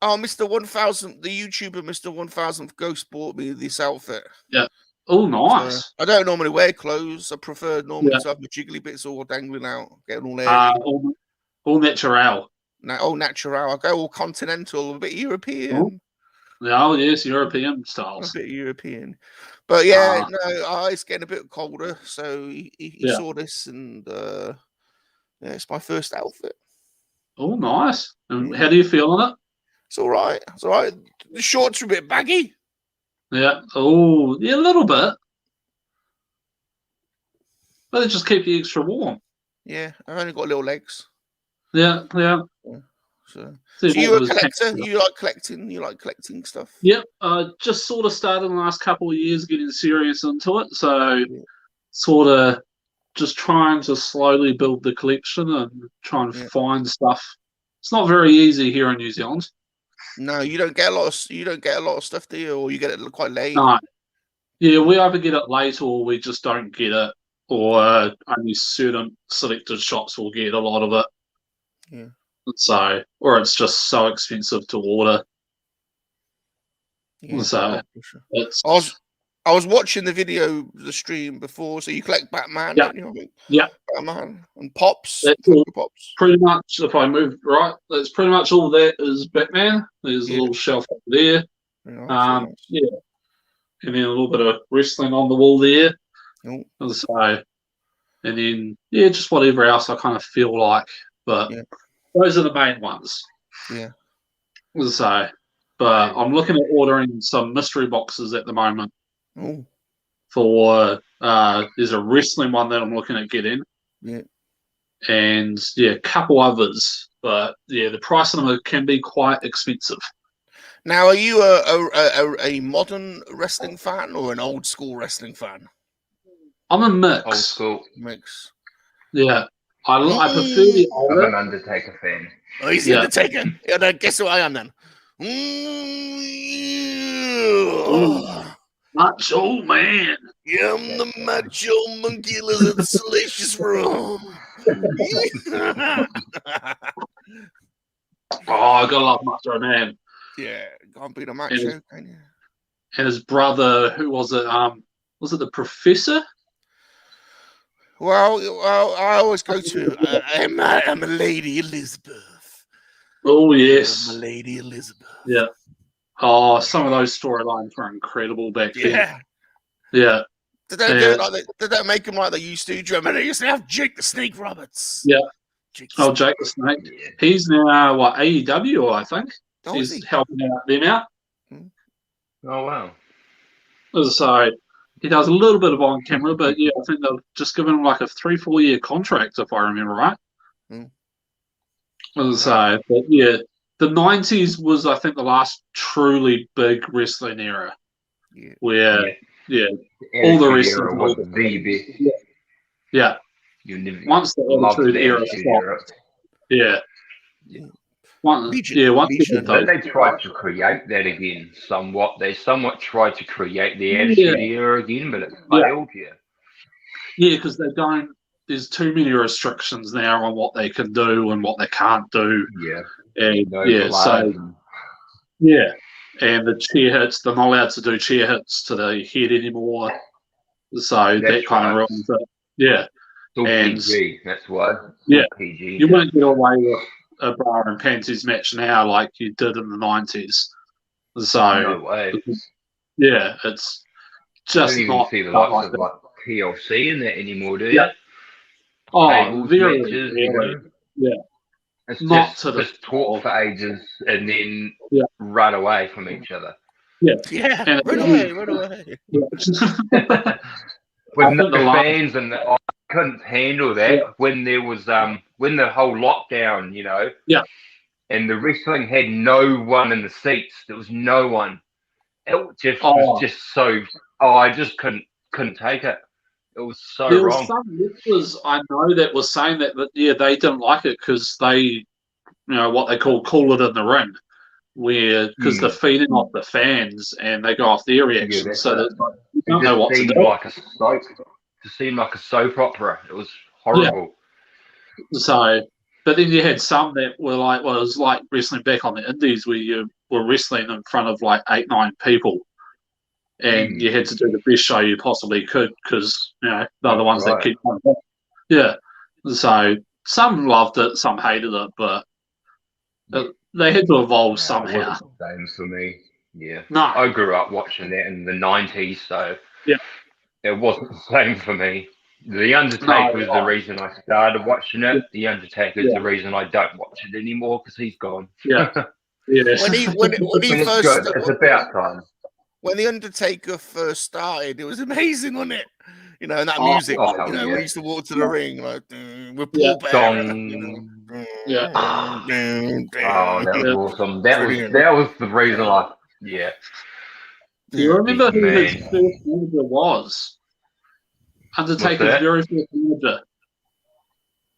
Oh, Mr. 1000, the YouTuber Mr. 1000th Ghost bought me this outfit. Yeah. Oh, nice. I don't normally wear clothes. I prefer normally to have my jiggly bits all dangling out, getting all airy. All natural. All natural. I go all continental, a bit European. Oh, yes, European styles. A bit European. But yeah, it's getting a bit colder. So he saw this, and it's my first outfit. Oh, nice. And how do you feel on it? It's all right. It's all right. The shorts are a bit baggy. Yeah. Oh, yeah, a little bit. But they just keep you extra warm. Yeah, I've only got little legs. Yeah. So you're a collector? You like collecting? You like collecting stuff? Yep. Just sort of started in the last couple of years getting serious into it. So sort of just trying to slowly build the collection and trying to find stuff. It's not very easy here in New Zealand. No, you don't get a lot of stuff, do you? Or you get it quite late? No. Yeah, we either get it late or we just don't get it, or only certain selected shops will get a lot of it. Yeah. So, or it's just so expensive to order. Yeah, so it's. I was watching the stream before. So you collect Batman, don't you? Yeah. Batman and Pops. Pops. Pretty much, if I move right, that's pretty much all that is Batman. There's a little shelf over there. Nice. Yeah. And then a little bit of wrestling on the wall there. So, and then just whatever else I kind of feel like, but those are the main ones. Yeah. So, but I'm looking at ordering some mystery boxes at the moment. Oh. For there's a wrestling one that I'm looking at getting. Yeah. And a couple others, but the price of them can be quite expensive. Now, are you a modern wrestling fan or an old school wrestling fan? I'm a mix. Old school mix. Yeah, I prefer the older. I'm an Undertaker fan. Oh, he's the Undertaker. Yeah, then guess who I am then? Macho Man. Yeah, I'm the macho monkey lizard salacious Rum. I gotta love Macho Man. Yeah, can't beat a macho, can you? And his brother, who was it? Was it the Professor? Well, I always go to I'm a Lady Elizabeth. Oh yes, I'm a Lady Elizabeth. Yeah. Oh, some of those storylines were incredible back then. Yeah. They don't do it like they don't make them like they used to. Do you remember they used to have Jake the Snake Roberts? Yeah. Jake the Snake. Yeah. He's now what, AEW, I think. He's helping out them out. Oh wow. So he does a little bit of on camera, but yeah, I think they've just given him like a 3-4 year contract, if I remember right. So, but yeah, the 90s was, I think, the last truly big wrestling era. Where all the rest era was the best. Yeah. Once the Attitude era stopped. Yeah. Once they tried to create that again somewhat. They somewhat tried to create the Attitude era again, but it failed here. Yeah, because they don't. There's too many restrictions now on what they can do and what they can't do. Yeah. And and the chair hits, they're not allowed to do chair hits to the head anymore. So that kind of ruins it. Yeah. And PG, that's why. Yeah. PG, you won't get away with a bra and panties match now like you did in the 90s. So no way. Yeah, it's just you don't not even see the likes of like TLC in that anymore, do you? Yeah. Oh, very matches, yeah. It's not just talk for ages and then run away from each other. Yeah, run away. With no fans, and I couldn't handle that when there was when the whole lockdown, you know. Yeah. And the wrestling had no one in the seats. There was no one. It just was just so. I just couldn't take it. It was so there wrong. Was some wrestlers I know that was saying that they didn't like it because they, what they call it in the ring, where because they're feeding off the fans and they go off their reactions, so that you don't know what to do. It seemed like a soap opera. It was horrible. Yeah. So, but then you had some that were like, it was like wrestling back on the Indies where you were wrestling in front of like 8-9 people. And you had to do the best show you possibly could because, they're the ones that keep going back. Yeah. So some loved it, some hated it, but they had to evolve somehow. It wasn't the same for me. Yeah. No. I grew up watching that in the 90s, so it wasn't the same for me. The Undertaker was the reason I started watching it. The Undertaker is the reason I don't watch it anymore because he's gone. Yeah. When he first it's about time. When the Undertaker first started, it was amazing, wasn't it? And that music. We used to walk to the ring like with Paul Bear. That was awesome. That was the reason I. Yeah. Do you remember who his first manager was? Undertaker's very first manager.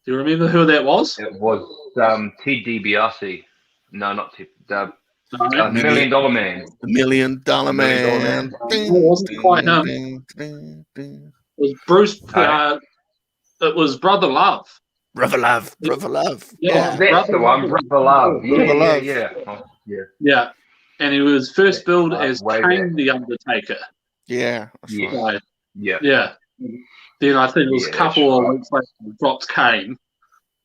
Do you remember who that was? It was Ted DiBiase. No, not Ted. $1 Million Man. The $1 Million Man. It wasn't quite him. It was Bruce. It was Brother Love. Brother Love. Yeah, that's the one. Brother Love. Yeah. And he was first billed as Kane the Undertaker. Yeah. Right. Yeah. Then I think it was a couple of weeks later he dropped Kane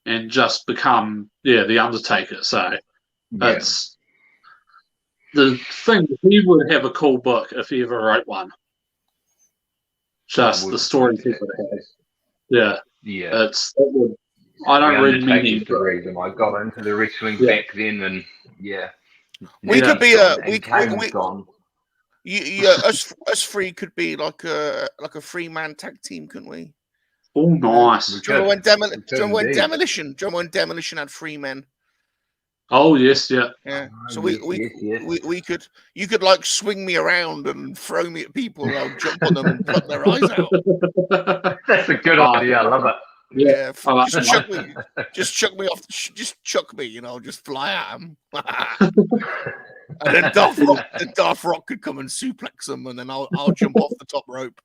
and just become the Undertaker. So it's the thing. He would have a cool book if he ever wrote one. Just the stories he would have. Yeah. I don't read many. The reason I got into the wrestling back then, and we could be us three could be like a 3-man tag team, couldn't we? Oh, nice. Do you remember when Demolition had 3 men? Oh yes, yeah. So we could you could like swing me around and throw me at people and I'll jump on them and pluck their eyes out. That's a good idea. I love it. Yeah, just chuck me off. Just chuck me, just fly at them. And then Darth Rock could come and suplex them, and then I'll jump off the top rope,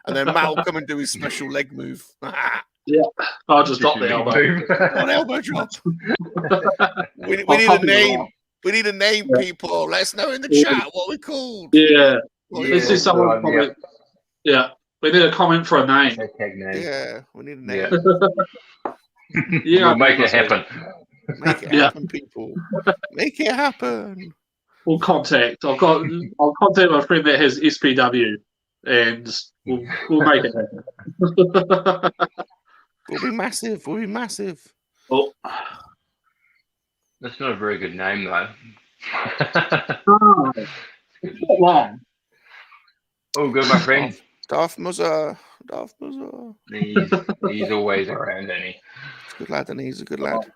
and then Matt will come and do his special leg move. I'll just drop the elbow. An elbow drop. We need a name. We need a name, people. Let us know in the chat what we're called. Yeah. Let's do someone comment. Yeah. We need a comment for a name. Yeah, we need a name. We'll make it happen. Make it happen, people. Make it happen. We'll contact. I'll contact my friend that has SPW, and we'll make it happen. We'll be massive. We'll be massive. Oh. That's not a very good name, though. It's not long. Oh, good, my friend. Darth Muzzer. He's always around, isn't he? He's a good lad, and he's a good lad.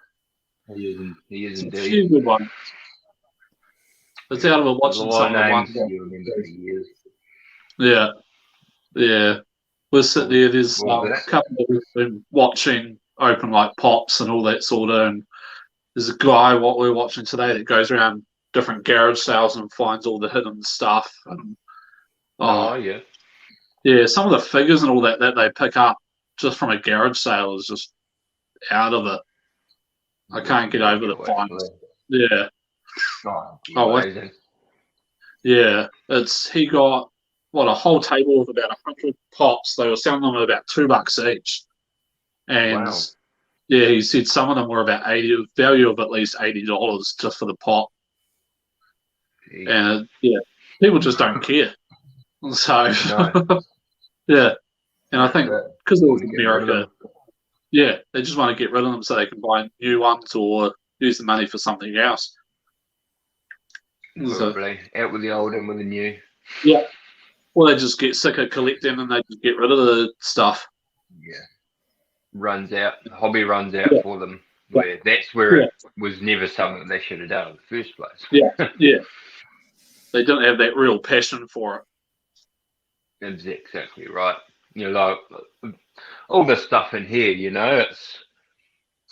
He is indeed. A few good ones. It's out of it watching some of the ones. You remember for years. Yeah. We'll sit there. There's a couple of us been watching open like pops and all that sort of. And there's a guy what we're watching today that goes around different garage sales and finds all the hidden stuff. And, yeah, some of the figures and all that they pick up just from a garage sale is just out of it. I can't get over the finds. Yeah. Yeah. He got a whole table of about 100 pops. They were selling them at about $2 each. And yeah, he said some of them were about value of at least $80 just for the pop. Jeez. And yeah, people just don't care. So yeah. And I think because it was America, yeah, they just want to get rid of them so they can buy new ones or use the money for something else. Probably. Out with the old and with the new. Yeah. Or they just get sick of collecting and they just get rid of the stuff. Yeah. Hobby runs out for them. That's where it was never something they should have done in the first place. Yeah. They didn't have that real passion for it. That's exactly right. Like all the stuff in here,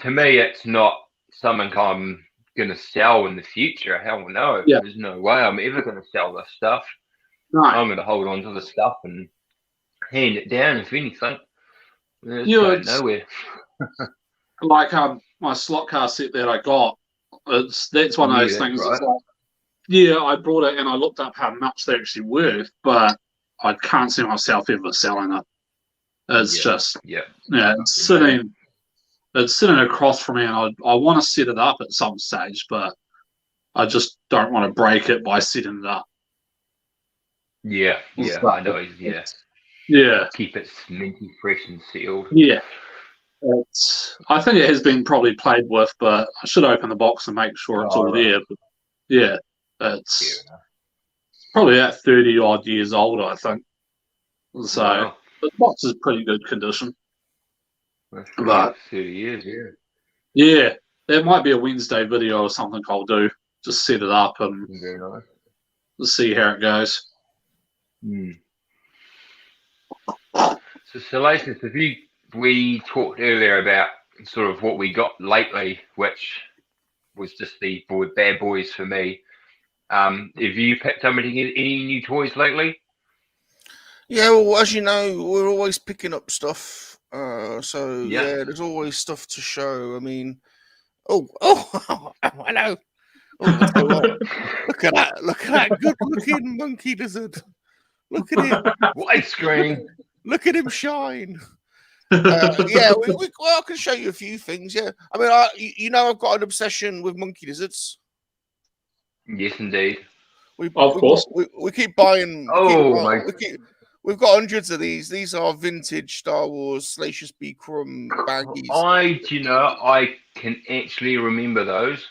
to me, it's not something I'm going to sell in the future. Hell no. Yeah. There's no way I'm ever going to sell this stuff. No. I'm going to hold on to the stuff and hand it down, if anything. It's nowhere. Like my slot car set that I got, that's one of those things. Right. It's like, yeah, I brought it and I looked up how much they're actually worth, but I can't see myself ever selling it. It's it's sitting across from me, and I want to set it up at some stage, but I just don't want to break it by setting it up. Yeah, I know. Yeah. Keep it minty, fresh, and sealed. Yeah. I think it has been probably played with, but I should open the box and make sure it's all there. But yeah, it's probably about 30 odd years old, I think. So the box is pretty good condition. But 30 years, yeah, that might be a Wednesday video or something I'll do. Just set it up and see how it goes. So Salacious, we talked earlier about sort of what we got lately, which was just the bad boys for me. Have you picked up any new toys lately? Yeah, well, as you know, we're always picking up stuff. So there's always stuff to show. I mean, hello. Oh, look at that good-looking monkey lizard. Look at him. Widescreen. Look at him shine. I can show you a few things. Yeah, I mean, I've got an obsession with monkey lizards. Yes, indeed. Of course, we keep buying. We've got hundreds of these. These are vintage Star Wars Salacious B. Crumb baggies. I can actually remember those.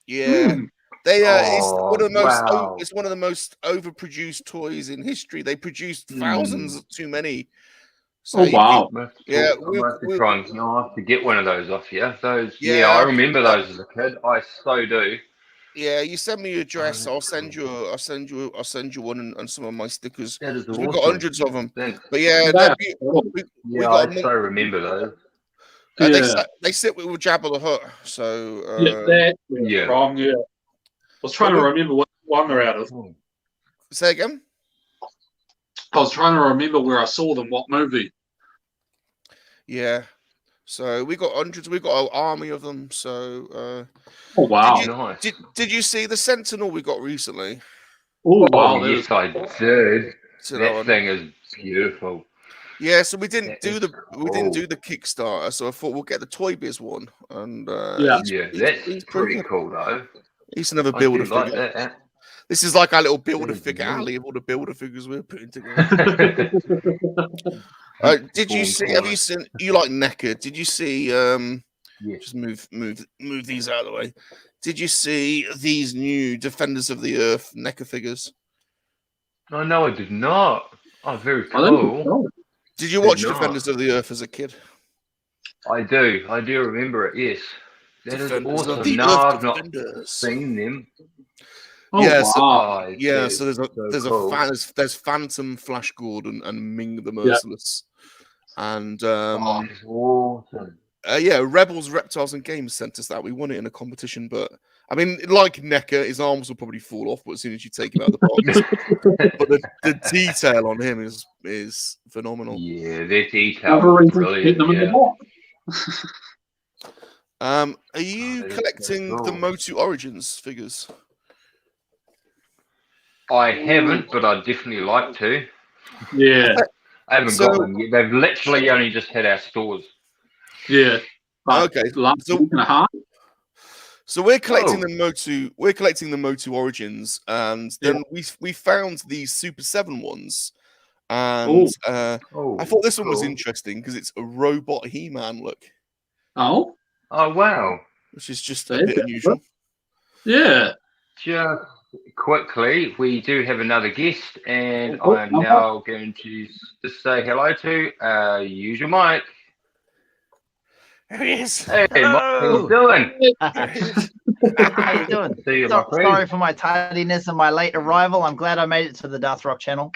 Yeah. They it's one of the most it's one of the most overproduced toys in history. They produced thousands too many. So wow. I'll have to get one of those off you. Those I remember those as a kid. I so do. Yeah, you send me your address. I'll send you one and some of my stickers. That is awesome. We've got hundreds of them. Thanks. But yeah, I so remember those. They sit with Jabba the Hutt. So wrong. Yeah, I was trying to remember what one they're out of. Say again. I was trying to remember where I saw them. What movie? Yeah. So we got hundreds. We got an army of them. So. Oh wow! Nice. Did you see the Sentinel we got recently? Oh wow! Yes, I did. That thing is beautiful. Yeah, so we didn't do the Kickstarter, so I thought we'll get the Toy Biz one, and he's pretty cool though. He's another builder like that. This is like our little builder figure alley of all the builder figures we're putting together. Did you see? Have you seen? You like NECA? Did you see? Just move these out of the way. Did you see these new Defenders of the Earth NECA figures? Oh, no, I did not. Oh, very cool. Did you watch Defenders of the Earth as a kid? I do remember it. Yes, that is awesome. No, I've not seen them. Oh, wow. So there's Phantom, Flash Gordon, and Ming the Merciless, and that's awesome. Rebels, Reptiles, and Games sent us that. We won it in a competition, but I mean, like NECA, his arms will probably fall off, but as soon as you take him out of the box, but the detail on him is phenomenal. Yeah, the detail is brilliant. Are you collecting the Motu Origins figures? I haven't, but I'd definitely like to. Yeah. I haven't got them yet. They've literally only just hit our stores. Yeah. Okay. So we're collecting the Motu. We're collecting the Motu Origins, and then we found these Super 7 ones, and I thought this one was interesting because it's a robot He-Man look. Oh wow! Which is just a bit unusual. Yeah. Just quickly, we do have another guest, and I am now going to say hello to usual Mike. There he is. Hey, Mike, how you doing? How you doing? See you, sorry for my tardiness and my late arrival. I'm glad I made it to the Darth Rock channel.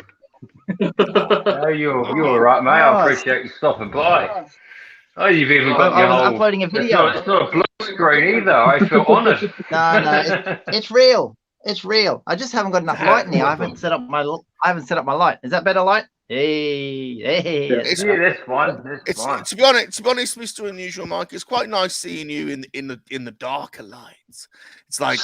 You're all right, mate. I appreciate you stopping by. Oh, you've even got your whole... uploading a video. It's not a blue screen either. I feel honoured. No, it's real. It's real. I just haven't got enough light in here. I haven't set up my light. Is that better light? Hey. That's fine. That's fine. To be honest, Mr. Unusual Mike, it's quite nice seeing you in the darker lights. It's like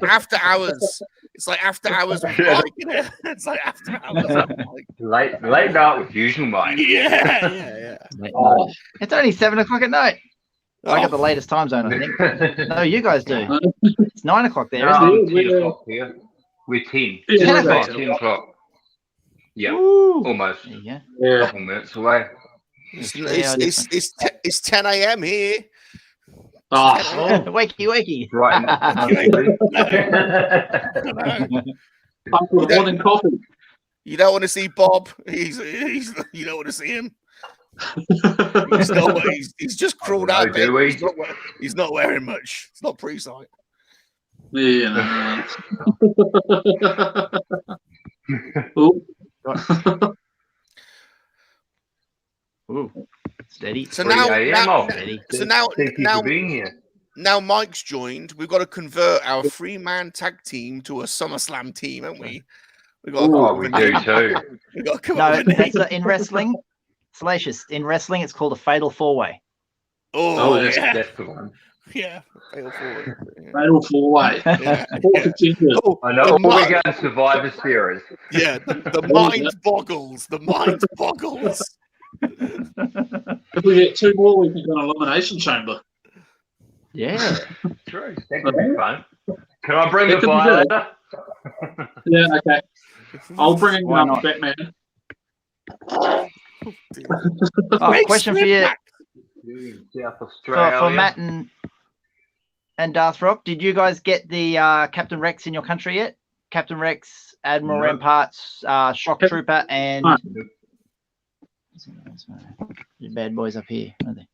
after hours. It's like after hours. It's like after hours. Late night with usual Mike. Yeah. It's only 7 o'clock at night. I got the latest time zone, I think. No, you guys do. It's 9 o'clock there, isn't it? 10 o'clock here. We're 10. 10 o'clock. Yeah, almost. Yeah. A couple minutes away. It's 10 a.m. here. Wakey. Right. Morning coffee. You don't want to see Bob. You don't want to see him. He's just crawled out there. He's not wearing much. It's not pre-sight. Yeah. Ooh, steady. So now Mike's joined. We've got to convert our 3-man tag team to a SummerSlam team, haven't we? We do too. We got to that's in wrestling. Salacious. In wrestling, it's called a fatal 4-way. That's the one. Yeah, fatal 4-way. Fatal 4-way. I know. We're going to Survivor Series. Yeah, the mind boggles. The mind boggles. If we get 2 more, we can go an elimination chamber. Yeah, true. That could be fun. Can I bring the violator? Yeah, okay. I'll bring Batman. Question for you. South Australia. For Matt and Darth Rock, did you guys get the Captain Rex in your country yet? Captain Rex, Admiral Ramparts, Shock Trooper, and the bad boys up here, are they?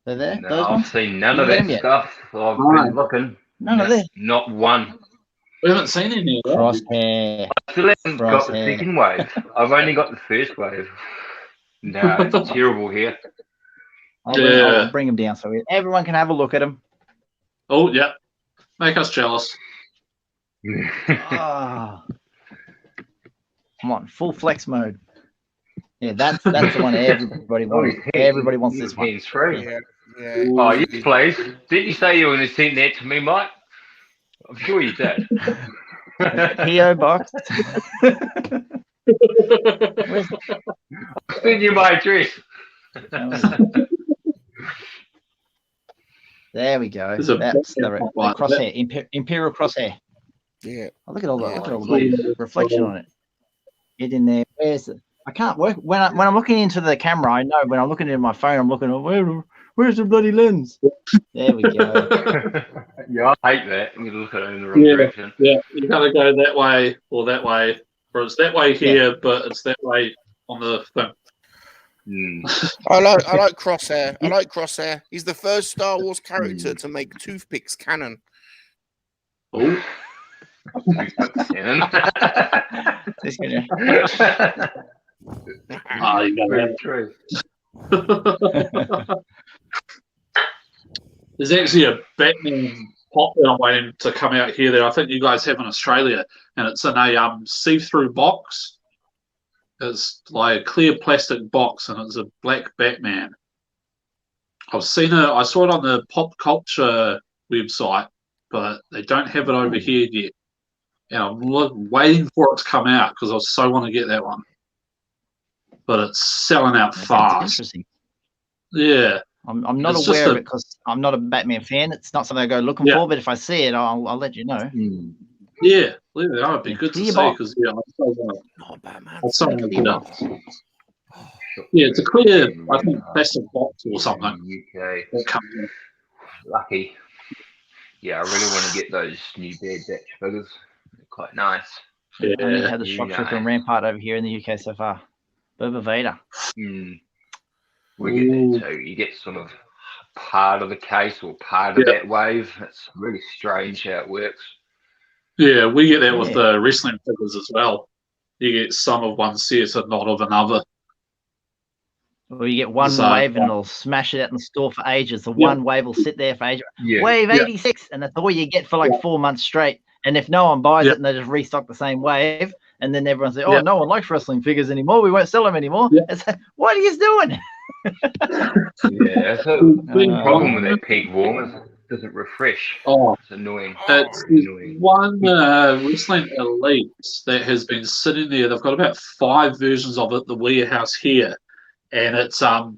They're there? No, those I've ones? seen none of that stuff. I've been looking. None of that. Not one. We haven't seen any of that. Crosshair. I still haven't got the second wave. I've only got the first wave. No, it's terrible here. I'll bring them down so everyone can have a look at them. Oh, yeah. Make us jealous. Come on, full flex mode. Yeah, that's the one everybody wants. Everybody wants this one. Yeah. Oh, yes, please. Didn't you say you were going to send that to me, Mike? I'm sure you did. PO box. I'll send you my address. There we go. That's the crosshair, Imperial crosshair. Yeah. Oh, look at all the reflection on it. Get in there. Where's it? I can't work when I'm looking into the camera. I know when I'm looking into my phone, I'm looking at where's the bloody lens? There we go. Yeah, I hate that. You look at it in the wrong direction. Yeah, you gotta go that way or that way, or it's that way here, but it's that way on the thing. I like Crosshair. I like Crosshair. He's the first Star Wars character to make toothpicks canon. Oh. Canon. Very true. There's actually a Batman pop that I'm waiting to come out here that I think you guys have in Australia, and it's in a see-through box. It's like a clear plastic box, and it's a black Batman. I saw it on the Pop Culture website, but they don't have it over here yet. And I'm waiting for it to come out because I so want to get that one. But it's selling out fast. Interesting. Yeah. I'm not aware of it because I'm not a Batman fan. It's not something I go looking for, but if I see it, I'll let you know. Yeah, that would be good to see because not Batman. Yeah, it's a clear, I think, plastic box or something. UK. Lucky. Yeah, I really want to get those new Bad Batch figures. They're quite nice. Yeah. I only had the Shock Trooper and Rampart over here in the UK so far. Boba Vader. We get that too. You get sort of part of the case or part of that wave. It's really strange how it works. Yeah, we get that with the wrestling figures as well. You get some of one set and not of another. Or you get one wave and it'll smash it out in the store for ages. The one wave will sit there for ages. Wave 86, and that's all you get for like 4 months straight. And if no one buys it and they just restock the same wave, and then everyone says, oh, no one likes wrestling figures anymore. We won't sell them anymore. It's like, what are you doing? Yeah, so the problem with that peg warm is it doesn't refresh. It's annoying. It's annoying. One Wrestling Elite that has been sitting there. They've got about 5 versions of it, the warehouse here. And it's, I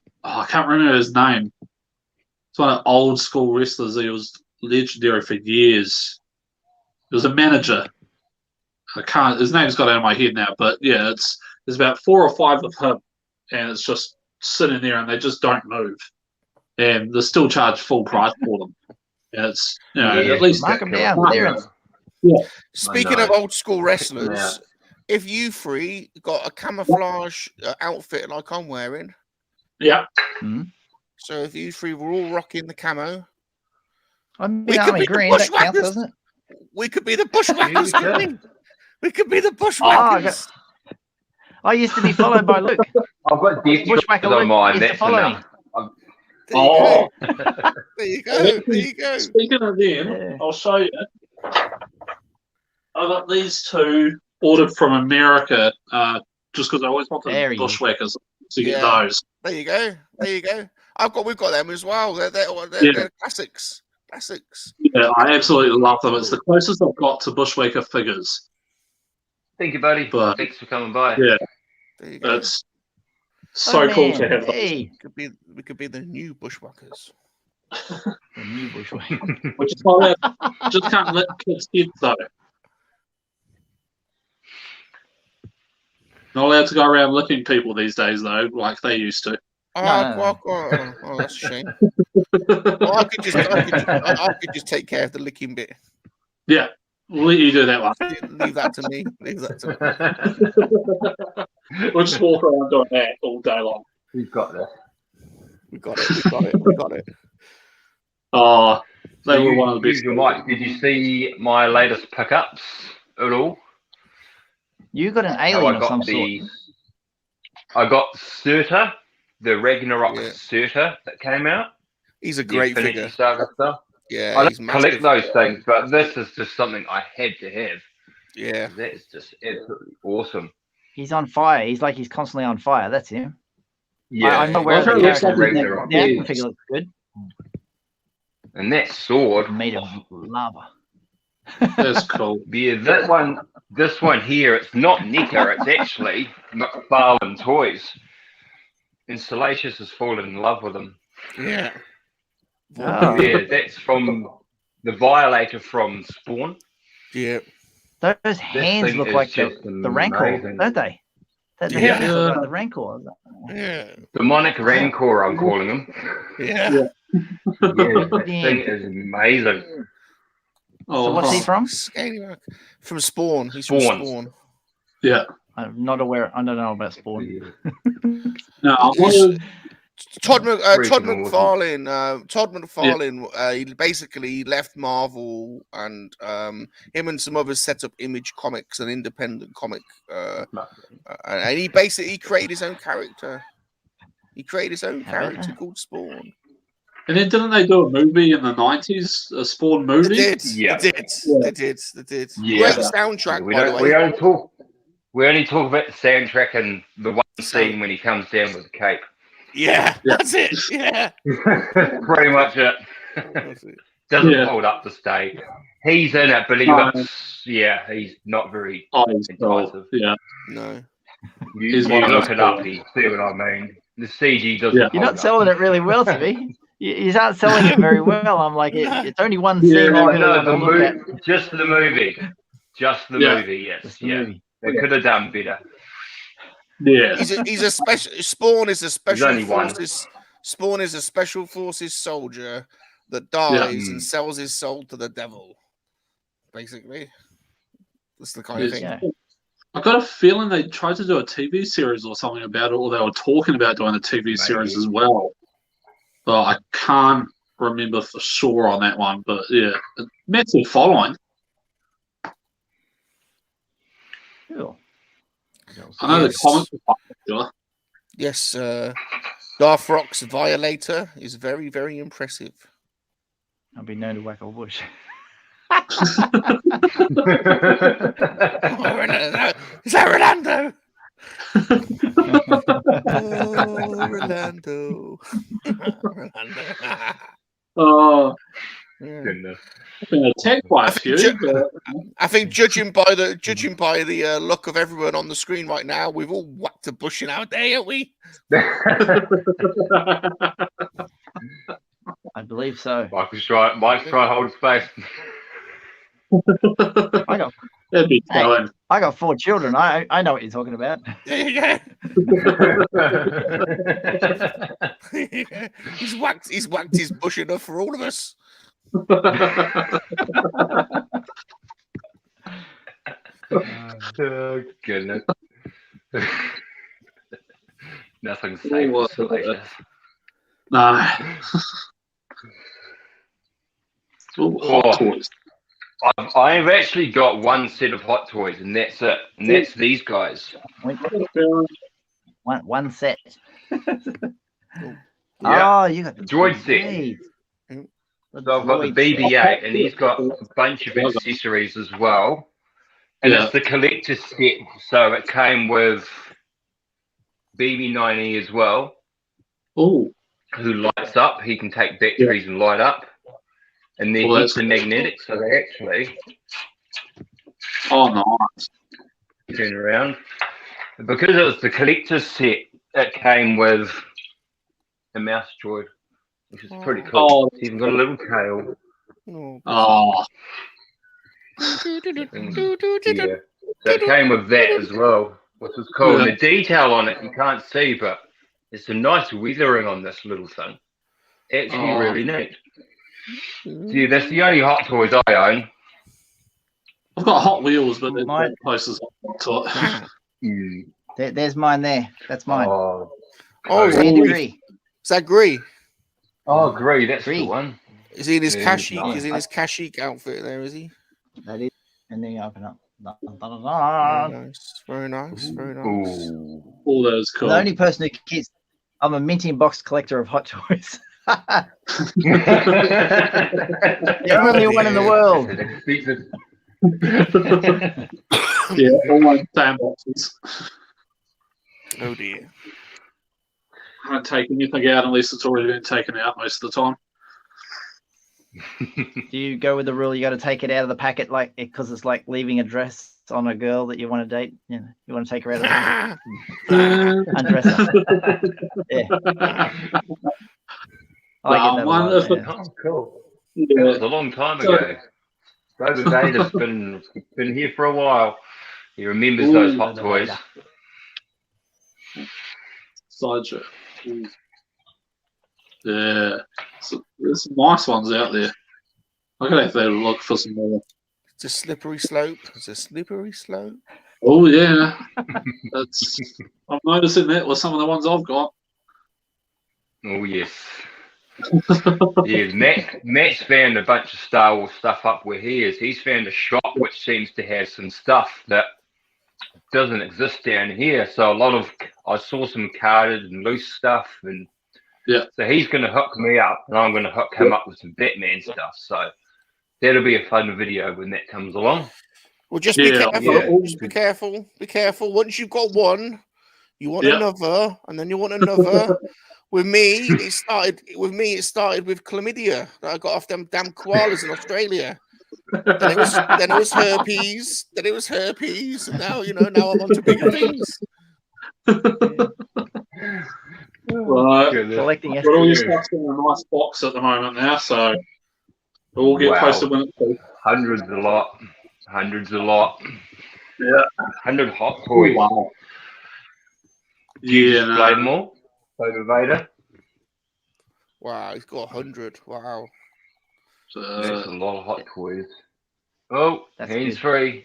can't remember his name. It's one of the old school wrestlers. He was legendary for years. He was a manager. His name's got out of my head now, but yeah, there's about 4 or 5 of him, and it's just sitting there, and they just don't move, and they still charge full price for them. And it's at least mark them down. Speaking of old school wrestlers, if you three got a camouflage outfit like I'm wearing, so if you three were all rocking the camo, we could be green. That counts, doesn't it? We could be the bushwhackers, couldn't we? We could be the bushwhackers. I used to be followed by Luke. I've got bushwhacker Luke used to follow me. There you go. Speaking of them, I'll show you. I got these 2 ordered from America just because I always wanted bushwhackers to get those. There you go. We've got them as well. They're classics. Yeah, I absolutely love them. It's the closest I've got to bushwhacker figures. Thank you, buddy. Thanks for coming by. Yeah, it's so cool to have those. We could be the new bushwhackers. The new bushwhackers. Just can't let kids get though. Not allowed to go around licking people these days though, like they used to. Oh, that's a shame. I could just take care of the licking bit. Yeah, we'll let you do that one. Leave that to me. We'll just walk around doing that all day long. We've got this. We got it. Oh, they were one of the best. Mike, did you see my latest pickups at all? You got an alien of some sort. I got Surtur, the Ragnarok Surtur that came out. He's a great figure. Stuff. Yeah, I don't collect those things, but this is just something I had to have. Yeah, that's just absolutely awesome. He's on fire. He's constantly on fire. That's him. Yeah, I'm not aware of the character. The action figure looks good. And that sword made of lava. That's cool. Yeah, this one here, it's not NECA, it's actually McFarlane Toys. And Salacious has fallen in love with them. Yeah. Yeah, that's from the Violator from Spawn. Yeah. Those hands look like the Rancor, don't they? That Yeah. look like the Rancor. Yeah. Demonic Rancor, I'm calling him. Yeah. Yeah, that thing is amazing. So what's he from? From Spawn. He's from Spawn. Yeah. I'm not aware. I don't know about Spawn. No, Todd McFarlane. Todd McFarlane. He basically left Marvel, and him and some others set up Image Comics, an independent comic. And he basically created his own character. He created his own character called Spawn. And then didn't they do a movie in the 90s, a Spawn movie? They did. Yeah. They did. Yeah. Great soundtrack, by the way. We only talk about the soundtrack and the one scene when he comes down with the cape. Yeah, that's it. Yeah. Pretty much it. Doesn't hold up to stay. He's in it, but he looks, he's not very impressive. Yeah. No. You look it up, you see what I mean. The CG doesn't. You're not selling it really well to me. You aren't selling it very well. I'm like, it's only one scene. Just the movie. Just the movie, yes. Movie. They could have done better. Yeah. He's a special. Spawn is a special forces. Spawn is a special forces soldier that dies and sells his soul to the devil. Basically, that's the kind of thing. Yeah. I got a feeling they tried to do a TV series or something about it, or they were talking about doing a TV series as well. But I can't remember for sure on that one. But yeah, massive following. Cool. I know the comics are popular. Yes, Darth Rock's Violator is very, very impressive. I'll be known to whack a bush. Is that Rolando? Rolando. Oh, goodness. I've been attacked by a few. I think judging by the look of everyone on the screen right now, we've all whacked a bush in our day, haven't we? I believe so. Mike's try to hold space. I got 4 children. I know what you're talking about. Yeah. He's whacked his bush enough for all of us. Oh, goodness. Nothing safe or salacious. No. Hot toys. I've actually got one set of Hot Toys, and that's it. And that's these guys. One set. Yeah. Oh, you got the droid set. So I've got the BB-8, and he's got a bunch of accessories as well. And it's the collector's set, so it came with BB-9E as well. Oh. Who lights up. He can take batteries and light up. And then he's the magnetic, so they actually nice. Turn around. Because it was the collector's set, it came with a mouse droid, which is pretty cool. He's even got a little tail. Oh. So it came with that as well, which was cool. And the detail on it you can't see, but it's a nice weathering on this little thing. Actually, really neat. Yeah, that's the only Hot Toys I own. I've got Hot Wheels, but they're not closest to it. There's mine there. That's mine. Gree. Is that Gree? Oh, Gree, that's the one. Is he in his Kashyyyk? Is he in his Kashyyyk outfit there, is he? That is. And then you open up. Very nice. Very nice. All those cool. The only person who gets. I'm a minty box collector of Hot Toys. The only one in the world. All my sandboxes. Oh dear. I don't take anything out unless it's already been taken out most of the time. Do you go with the rule you got to take it out of the packet, like because it's like leaving a dress on a girl that you want to date? You know, you want to take her out of the undress her. Yeah. Oh, cool. Yeah. It was a long time ago. David Vader's been here for a while. He remembers those hot toys. Sideshow. Yeah, so there's some nice ones out there. I'm gonna have to look for some more. It's a slippery slope. It's a slippery slope. Oh yeah, I'm noticing that with some of the ones I've got. Oh yes. Yeah, Matt's found a bunch of Star Wars stuff up where he is. He's found a shop which seems to have some stuff that doesn't exist down here. So I saw some carded and loose stuff, and so he's going to hook me up, and I'm going to hook him up with some Batman stuff. So that'll be a fun video when that comes along. Well, just be careful. Yeah. Just be careful. Be careful. Once you've got one, you want another, and then you want another. With me, it started with chlamydia that I got off them damn koalas in Australia. Then it was herpes. Then it was herpes, and now now I'm on to bigger things. Right, collecting. Got all your stuff in a nice box at the moment now, so it will get posted when it's hundreds a lot. Yeah, 100 hot toys. Wow. Yeah, play more. David Vader. Wow, he's got 100. Wow. That's a lot of hot toys. Oh, hands free.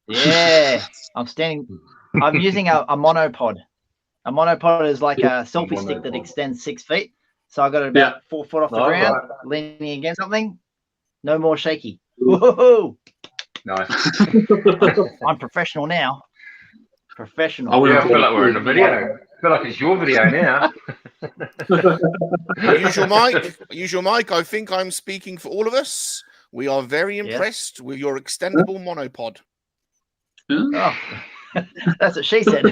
Yeah, I'm using a monopod. A monopod is like a selfie stick that extends 6 feet. So I got it about 4 foot off the ground, leaning against something. No more shaky. Woohoo! Nice. I'm professional now. Professional. I feel like we're in a video. I feel like it's your video now. Use your mic. I think I'm speaking for all of us. We are very impressed with your extendable monopod. Oh, that's what she said.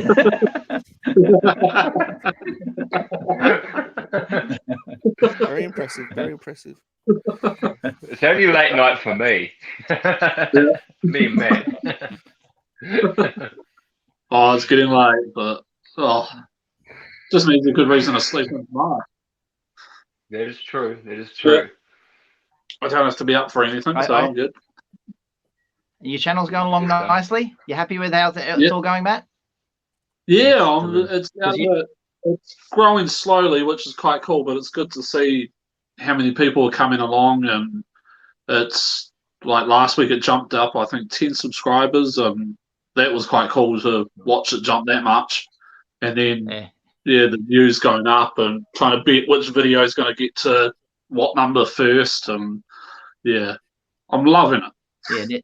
Very impressive. Very impressive. It's only late night for me. Me and Matt. Oh, it's getting late, but just means a good reason to sleep in tomorrow. That is true. Yeah. I don't have to be up for anything, so I'm good. Your channel's going along nicely? You happy with how it's all going, Matt? Yeah, it's growing slowly, which is quite cool, but it's good to see how many people are coming along, and it's like last week it jumped up, I think, 10 subscribers, and that was quite cool to watch it jump that much. And then the views going up and trying to bet which video is going to get to what number first, and I'm loving it.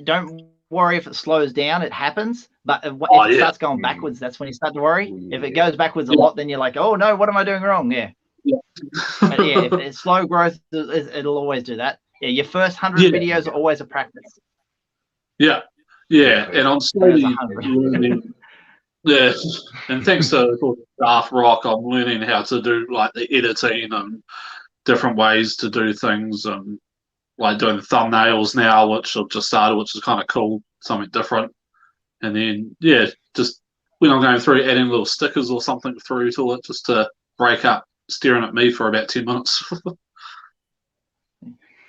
Don't worry if it slows down, it happens, but if it starts going backwards, that's when you start to worry. If it goes backwards a lot, then you're like, oh no, what am I doing wrong? But if it's slow growth, it'll always do that. Your first 100 videos are always a practice. And I'm slowly learning. And thanks to Daft Rock, I'm learning how to do like the editing and different ways to do things, and like doing thumbnails now, which I've just started, which is kind of cool, something different. And then just when I'm going through, adding little stickers or something through to it, just to break up staring at me for about 10 minutes.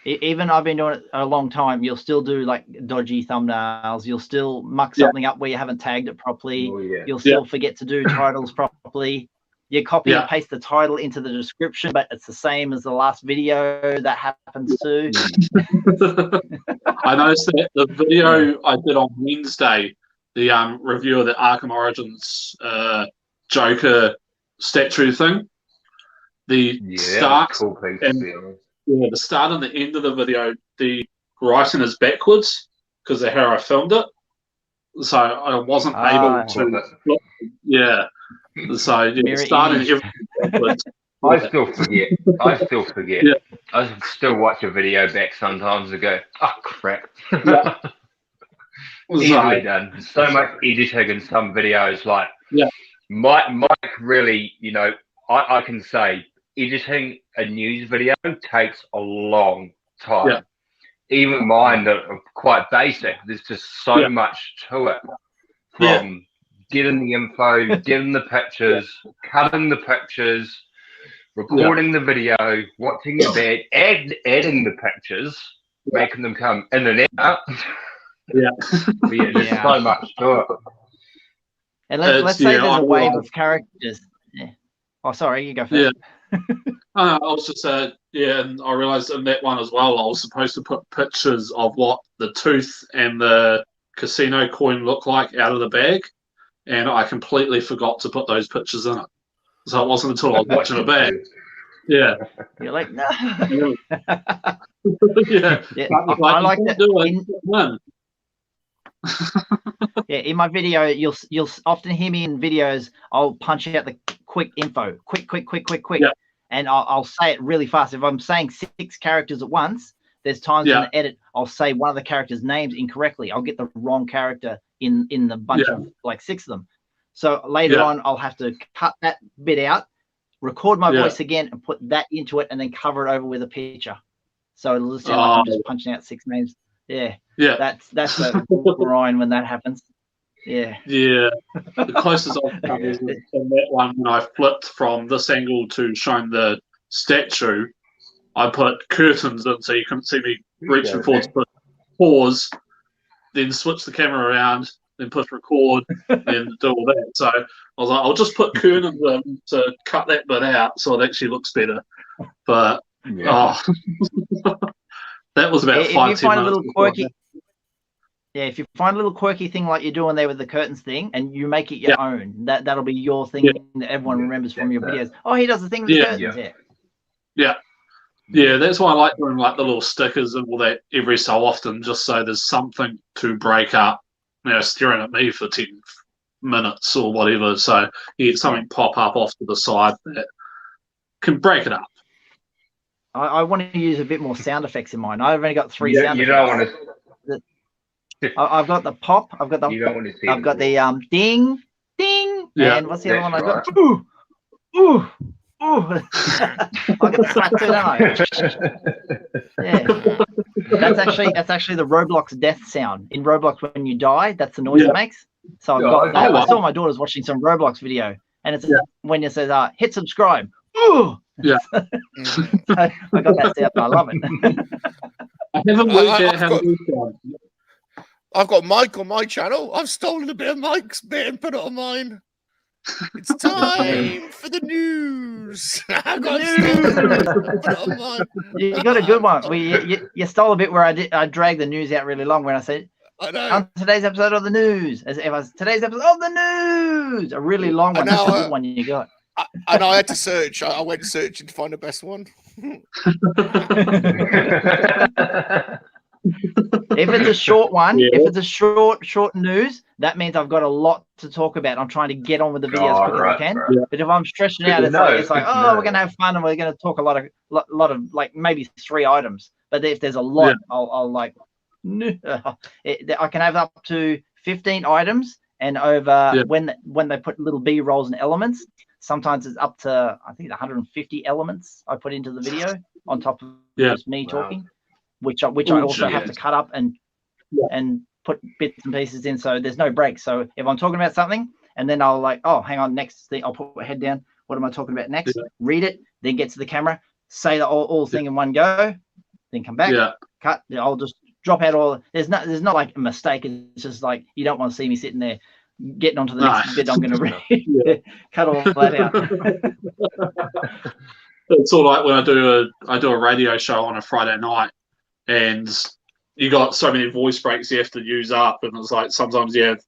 Even I've been doing it a long time, you'll still do like dodgy thumbnails. You'll still muck something up where you haven't tagged it properly. You'll still forget to do titles properly. You copy and paste the title into the description, but it's the same as the last video. That happens too. I noticed that the video I did on Wednesday, the review of the Arkham Origins Joker statue thing, the start the start and the end of the video, the writing is backwards because of how I filmed it. So I wasn't able to. So starting everything backwards. I still forget. I still watch a video back sometimes and go, oh crap. Easily done. So much editing in some videos. Like Mike really, I can say editing a news video takes a long time. Even mine that are quite basic, there's just so much to it. From getting the info, getting the pictures, cutting the pictures, recording the video, watching the bed, adding the pictures, making them come in and out. Yeah. But yeah, there's so much to it. And let's say there's a wave of characters. Yeah. Oh, sorry, you go first. Yeah. I was just and I realised in that one as well, I was supposed to put pictures of what the tooth and the casino coin look like out of the bag, and I completely forgot to put those pictures in it. So it wasn't until I was watching a bag. Yeah. You're like, no. Yeah. I like that. Yeah, in my video, you'll often hear me in videos. I'll punch out the quick info, quick, yeah. and I'll say it really fast. If I'm saying 6 characters at once, there's times in the edit I'll say one of the characters' names incorrectly. I'll get the wrong character in the bunch of like 6 of them. So later on, I'll have to cut that bit out, record my voice again, and put that into it, and then cover it over with a picture. So it'll sound like I'm just punching out 6 names. Yeah. That's a grind when that happens. Yeah. Yeah. The closest I've come is in that one when I flipped from this angle to showing the statue. I put curtains in so you couldn't see me reaching forward to put pause, then switch the camera around, then push record, then do all that. So I was like, I'll just put curtains in to cut that bit out so it actually looks better. But that was about 5-10 minutes. If you find a little quirky thing like you're doing there with the curtains thing, and you make it your own, that'll be your thing that everyone remembers from your videos. Oh, he does the thing with the curtains. Yeah, that's why I like doing like the little stickers and all that every so often, just so there's something to break up. Staring at me for 10 minutes or whatever, so you get something pop up off to the side that can break it up. I want to use a bit more sound effects in mine. I've only got 3 sound effects. You don't want to. I've got the pop. I've got the. I've got the ding, ding, and what's the other one I got? Ooh, ooh, ooh. I got the slap too, don't I? Yeah. That's actually the Roblox death sound. In Roblox, when you die, that's the noise it makes. So I've got that. I saw my daughter's watching some Roblox video, and it's when it says hit subscribe. Ooh. Yeah. I got that sound. I love it. I haven't worked out how to do that. I've got Mike on my channel. I've stolen a bit of Mike's bit and put it on mine. It's time for the news. I've got You got a good one. You stole a bit where I dragged the news out really long when I said, on today's episode of the news. As if I was today's episode of the news. A really long one. That's a good one you got. And I had to search. I went searching to find the best one. If it's a short one, if it's a short news, that means I've got a lot to talk about. I'm trying to get on with the video as quick as I can. Right. But if I'm stretching out, it's like we're gonna have fun and we're gonna talk a lot of like maybe 3 items. But if there's a lot, I'll like I can have up to 15 items, and over when they put little B rolls and elements, sometimes it's up to I think 150 elements I put into the video on top of just me talking. Which I also have to cut up and put bits and pieces in, so there's no break. So if I'm talking about something and then I'll like, oh, hang on, next thing, I'll put my head down. What am I talking about next? Read it, then get to the camera, say the whole thing in one go, then come back, cut. I'll just drop out all. There's not like a mistake. It's just like you don't want to see me sitting there getting onto the next bit I'm going to read. Cut all that out. It's all like when I do a radio show on a Friday night. And you got so many voice breaks you have to use up, and it's like sometimes you have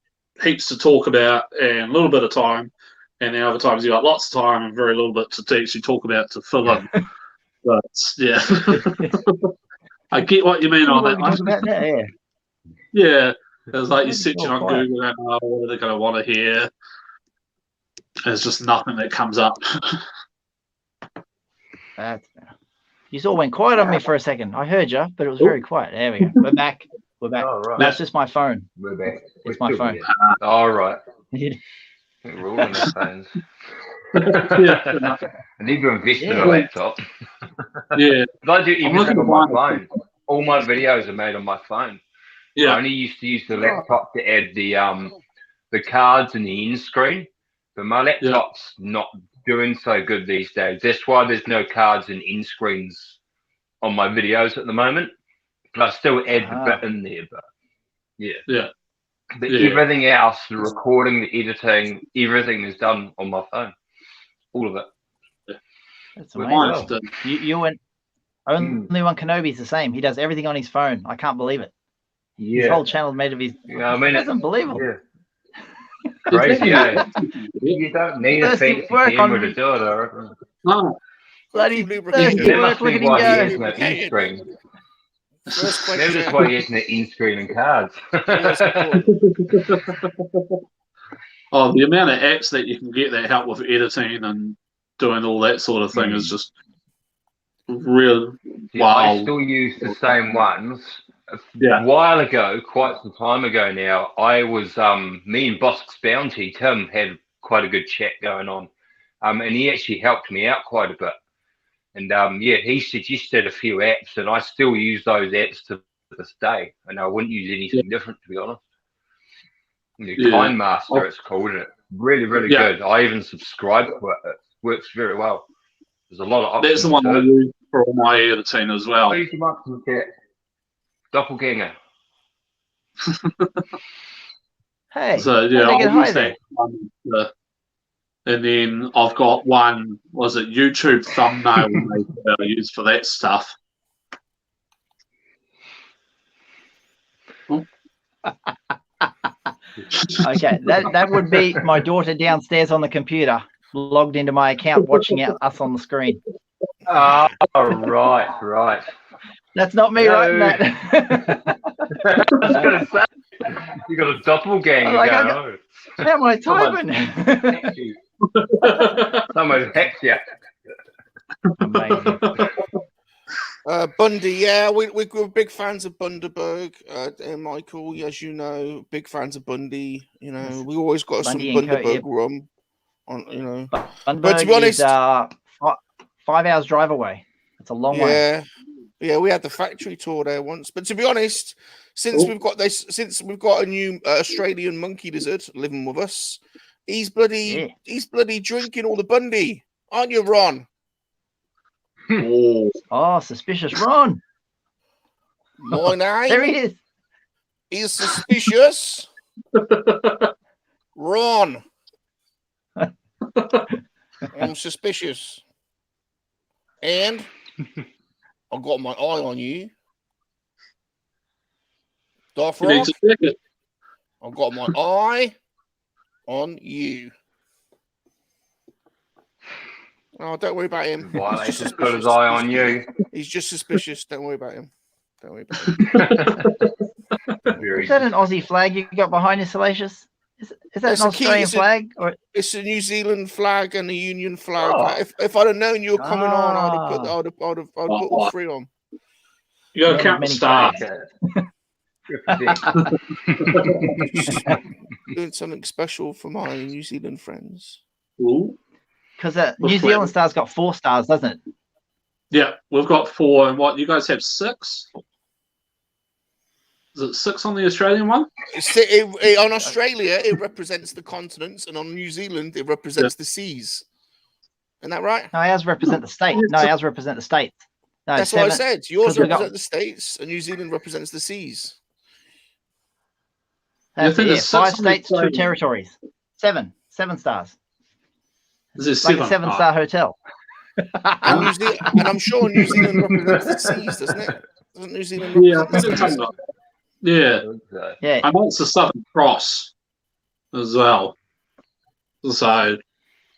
heaps to talk about and a little bit of time, and then other times you got lots of time and very little bit to actually talk about to fill in. But I get what you mean on that. Yeah, it's like you're searching on Google and what are they going to want to hear? There's just nothing that comes up. That's You all went quiet on me for a second. I heard you, but it was very quiet. There we go. We're back. We're back. Oh, right. That's just my phone. We're back. It's my phone. All right. We're all on our phones. I need to invest in a laptop. I do everything on my phone. All my videos are made on my phone. I only used to use the laptop to add the cards and the end screen, but my laptop's not doing so good these days. That's why there's no cards and end screens on my videos at the moment. but I still add the bit in there. But yeah. But everything else, the recording, the editing, everything is done on my phone. All of it. That's amazing. You and only one Kenobi's the same. He does everything on his phone. I can't believe it. His whole channel is made of his. Yeah, I mean, it's unbelievable. Yeah. Crazy, yeah. You don't need a fancy camera to do it, I reckon. No. Bloody thirsty work. Look at him go. End screen. First question. Maybe that's why he has no end screen and cards. Oh, the amount of apps that you can get that help with editing and doing all that sort of thing is just real. Wow. I still use the same ones. A while ago, quite some time ago now, I was me and Bosk's Bounty, Tim, had quite a good chat going on. And he actually helped me out quite a bit. And he suggested a few apps, and I still use those apps to this day. And I wouldn't use anything different, to be honest. Kind Master, it's called, and it's really, really good. I even subscribe to it. It works very well. There's a lot of options. That's the one I use for my editing as well. Doppelganger. Hey, so I'll use that one, and then I've got one. Was it YouTube thumbnail that I use for that stuff? Okay, that would be my daughter downstairs on the computer, logged into my account, watching us on the screen. Oh, right. That's not me writing that. I was going to say, you got a doppelganger going on. How am I typing? Someone hacked you. Amazing. Bundy, we're big fans of Bundaberg. And Michael, as you know, big fans of Bundy. You know, we always got Bundy some Bundaberg rum. On, you know, but to be honest, is, 5 hours drive away. It's a long way. Yeah, we had the factory tour there once. But to be honest, since we've got a new Australian monkey lizard living with us, he's bloody drinking all the Bundy, aren't you, Ron? Oh, suspicious Ron. My name. There he is. He's suspicious. Ron. I'm suspicious. And I've got my eye on you. Doffrock, I've got my eye on you. Oh, don't worry about him. Why he's just got his eye on you. He's just suspicious. Don't worry about him. Don't worry about him. Is that an Aussie flag you got behind you, Salacious? Is that an Australian flag? It's a New Zealand flag and a Union flag. Oh. If I'd have known you were coming on, I'd have put all three on. You got to count the stars. Doing something special for my New Zealand friends. Because New Zealand Star's got 4 stars, doesn't it? Yeah, we've got 4. And what, you guys have 6? Is it 6 on the Australian one? On Australia, it represents the continents, and on New Zealand, it represents the seas. Isn't that right? No, ours represent the states. No, ours represent the states. No, that's 7, what I said. Yours represent the states, and New Zealand represents the seas. That's 5 states, 2 territories. 7 stars. This is like a 7-star hotel. And I'm sure New Zealand represents the seas, doesn't it? Doesn't New Zealand represent the seas? Yeah. And it's the Southern Cross as well. So,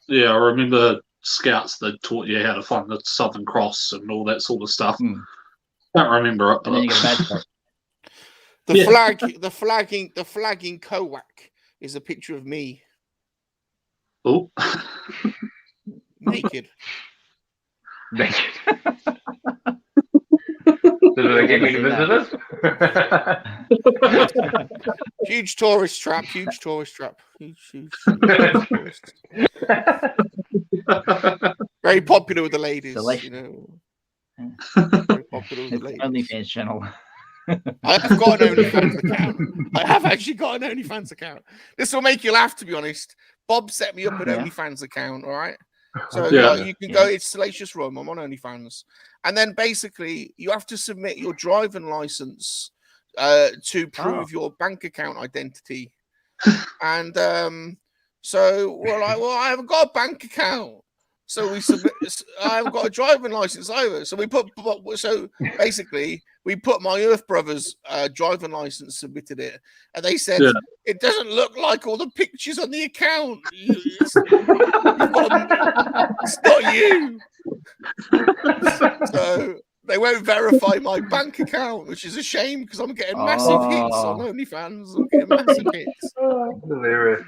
yeah, I remember scouts that taught you how to find the Southern Cross and all that sort of stuff. Don't remember it. And then you get a badge. The flagging Kowak is a picture of me. Oh. Naked. Did they get any visitors? Huge tourist trap. Huge tourist. Very popular with the ladies. You know. Very popular with the ladies. OnlyFans channel. I have got an OnlyFans account. I have actually got an OnlyFans account. This will make you laugh, to be honest. Bob set me up an OnlyFans account, all right? So you can go. It's Salacious Rum. I'm on OnlyFans, and then basically you have to submit your driving license to prove your bank account identity. And so we're like, well, I haven't got a bank account. So we submit. I haven't got a driving license either. So basically we put my Earth Brothers driving license, submitted it, and they said it doesn't look like all the pictures on the account. It's not you. So they won't verify my bank account, which is a shame because I'm getting massive hits on OnlyFans. I'm getting massive hits. Hilarious.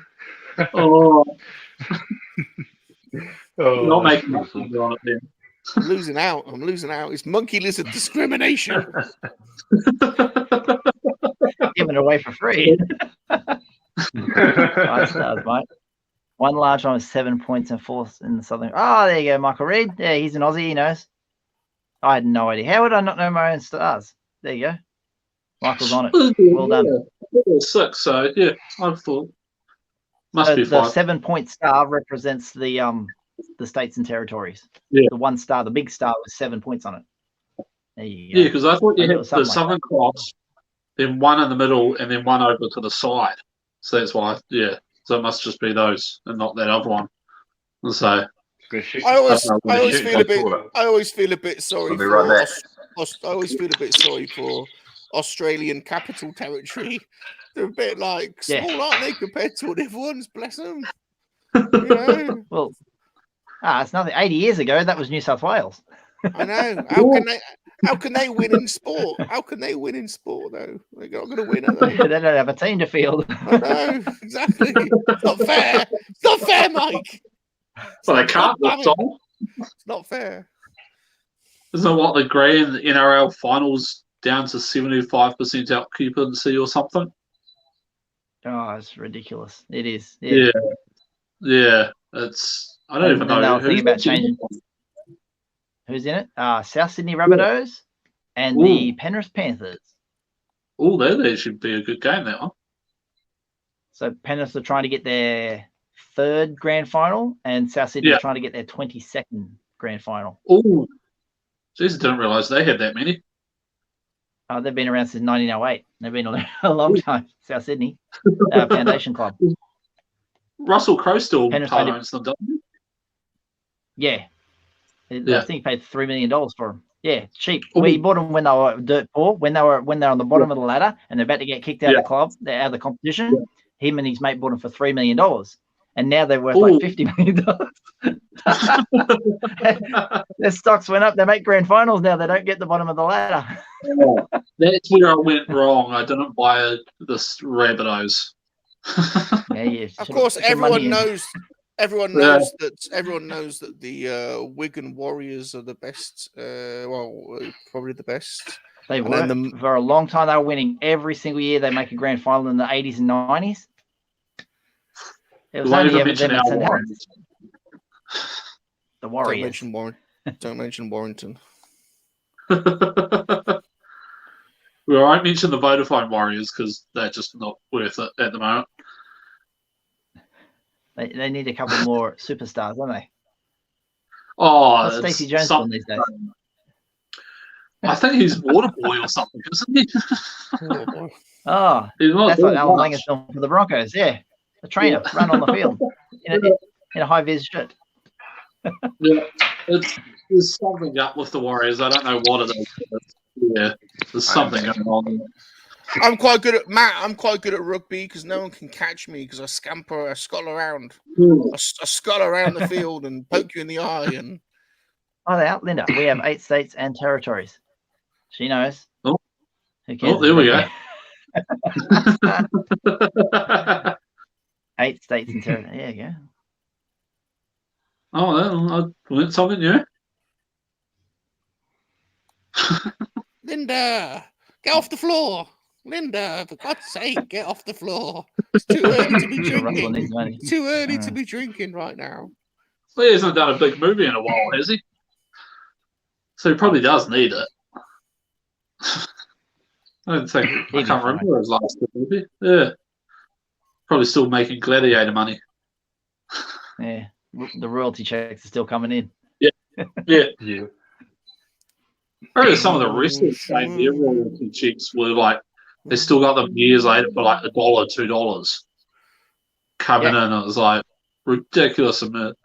Not making much on it then. I'm losing out. It's monkey lizard discrimination. Giving it away for free. 5 stars, mate. One large one with 7 points and 4 in the southern. Oh, there you go, Michael Reed. Yeah, he's an Aussie. He knows. I had no idea. How would I not know my own stars? There you go. Michael's on it. Well done. 6. So yeah, I thought must be 5. The 7-point star represents the states and territories. Yeah. The 1 star, the big star, with 7 points on it. There you go. Yeah, because I thought you had the Southern Cross, then 1 in the middle, and then 1 over to the side. So that's why, So it must just be those, and not that other one. And so I always feel a bit sorry for Australian Capital Territory. They're a bit like small, aren't they, compared to the other ones? Bless them. You know? Well, it's nothing. 80 years ago, that was New South Wales. I know. How can they win in sport? How can they win in sport, though? They're not going to win, are they? They don't have a team to field. I know, exactly. It's not fair. It's not fair, Mike. So they can't. It's not fair. Isn't what the grand NRL finals down to 75% occupancy or something? Oh, it's ridiculous. It is. Yeah. It's. I don't even know. Thinking about changing. Who's in it? South Sydney Rabbitohs and the Penrith Panthers. Oh, there should be a good game there. Huh? So Penrith are trying to get their 3rd grand final, and South Sydney are trying to get their 22nd grand final. Oh, jeez, I didn't realise they had that many. They've been around since 1908. They've been a long time. South Sydney Foundation Club. Russell Crowe still owns them, doesn't he? Yeah. I think he paid $3 million for them. Yeah, cheap. We bought them when they were dirt poor, when they were on the bottom of the ladder and they're about to get kicked out of the club, out of the competition. Yeah. Him and his mate bought them for $3 million, and now they're worth like $50 million. Their stocks went up. They make grand finals now. They don't get the bottom of the ladder. That's where I went wrong. I didn't buy this Rabbitohs. Of course, everyone knows. Everyone knows that the Wigan Warriors are the best. Probably the best. They were for a long time. They were winning every single year. They make a grand final in the 80s and 90s. It was only ever them and St. Helens. The Warriors. Don't mention Warrington. We won't mention the Vodafone Warriors because they're just not worth it at the moment. They need a couple more superstars, don't they? Oh, Stacey Jones on these days. I think he's Waterboy or something, isn't he? That's like Alan Langer's film for the Broncos. Yeah, a trainer run on the field in a high vis shirt. There's something up with the Warriors. I don't know what it is. There's something going on. I'm quite good at rugby because no one can catch me because I scuttle around. I scuttle around the field and poke you in the eye. And they're out, Linda. We have 8 states and territories. She knows. Oh, there we go. 8 states and territories. There you go. I learned something new. Linda, get off the floor. Linda, for God's sake, get off the floor. It's too early to be drinking. It's too early to be drinking right now. Well, he hasn't done a big movie in a while, has he? So he probably does need it. I can't remember his last movie. Yeah. Probably still making Gladiator money. Yeah. the royalty checks are still coming in. Yeah. I heard some of the wrestlers saying their royalty checks were like they still got them years later for like $1, $2 coming in. It was like ridiculous amount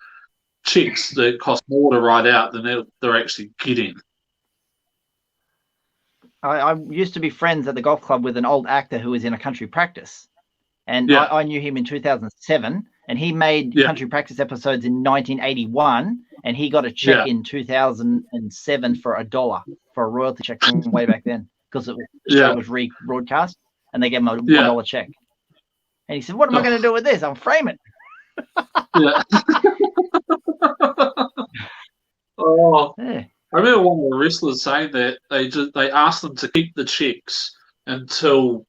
checks that cost more to write out than they're actually getting. I used to be friends at the golf club with an old actor who was in a country practice, and I knew him in 2007, and he made country practice episodes in 1981, and he got a check in 2007 for $1 for a royalty check from way back then because the show was rebroadcast, and they gave him a $1 check. And he said, "What am I going to do with this? I'll frame it." I remember one of the wrestlers saying that they asked them to keep the checks until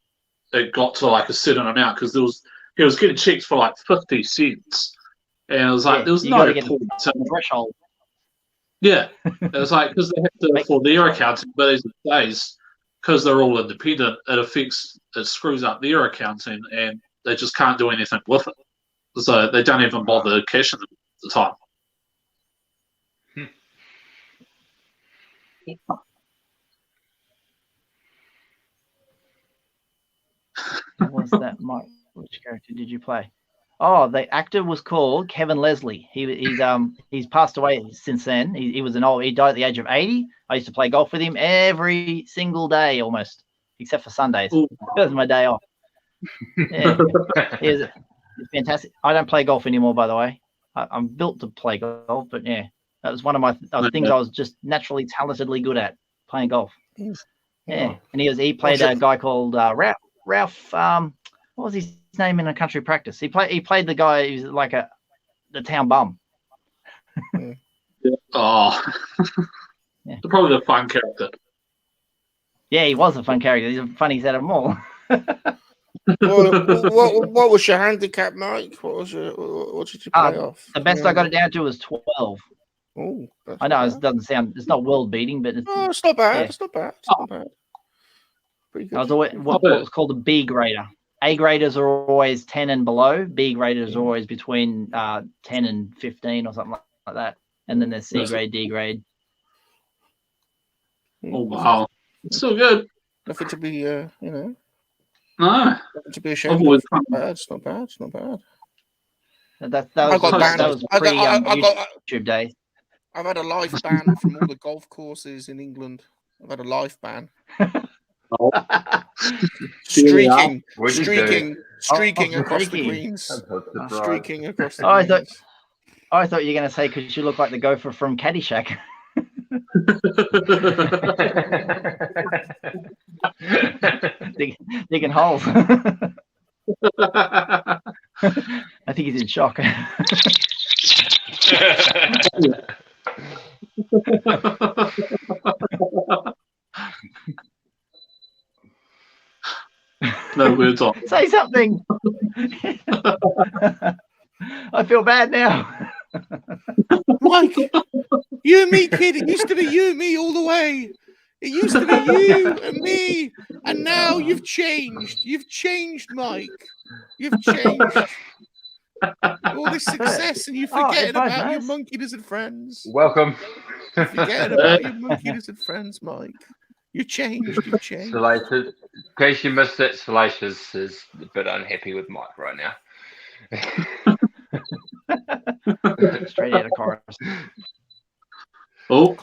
it got to like a certain amount because he was getting checks for like 50 cents, and it was like there was no point threshold. Yeah, it was like because they have to for their accounting, but these days because they're all independent, it screws up their accounting, and they just can't do anything with it. So they don't even bother cashing them at the time. What was that, Mike? Which character did you play? Oh, the actor was called Kevin Leslie. He's passed away since then. He died at the age of 80. I used to play golf with him every single day almost, except for Sundays. That was my day off. Yeah, he was fantastic. I don't play golf anymore, by the way. I'm built to play golf, but yeah, that was one of my things I was just naturally talentedly good at, playing golf. Yeah, and he played a guy called Ralph. What was his name in a country practice? He played the guy who's like the town bum. Probably the fun character. Yeah, he was a fun character. He's the funniest out of them all. What was your handicap, Mike? What did you play off? The best I got it down to was 12. Oh, I know it doesn't sound. It's not world beating, but it's not bad. Yeah. It's not bad. It's not bad. Pretty good. I was always what was called a B grader. A graders are always 10 and below. B graders are always between 10 and 15 or something like that. And then there's C grade, D grade. Oh wow, it's so good. Nothing to be, No. Nothing to be ashamed of. It's not bad. It's not bad. It's not bad. That was pre-YouTube days. I've had a life ban from all the golf courses in England. I've had a life ban. Streaking across the greens. Streaking across the greens. I thought you were going to say because you look like the gopher from Caddyshack. digging holes. I think he's in shock. No words on. Say something. I feel bad now. Mike, you and me, kid. It used to be you and me all the way. It used to be you and me, and now you've changed. You've changed, Mike. You've changed. All this success, and you're forgetting about your monkey lizard friends. Welcome. You're forgetting about your monkey lizard friends, Mike. You changed. You've changed. Salacious. In case you missed it, Salacious is a bit unhappy with Mike right now. Straight out of chorus. Oh,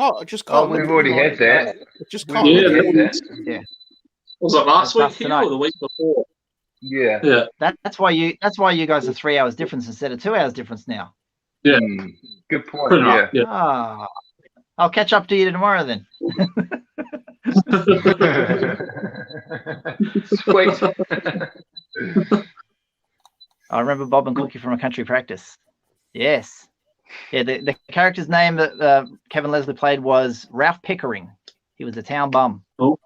we've already had that. Yeah. Was it last week or the week before? Yeah. That's why you guys are 3 hours difference instead of 2 hours difference now. Yeah. Good point. Yeah. I'll catch up to you tomorrow then. Sweet. I remember Bob and Cookie from a country practice. Yes. Yeah, the character's name that Kevin Leslie played was Ralph Pickering. He was a town bum. Oh,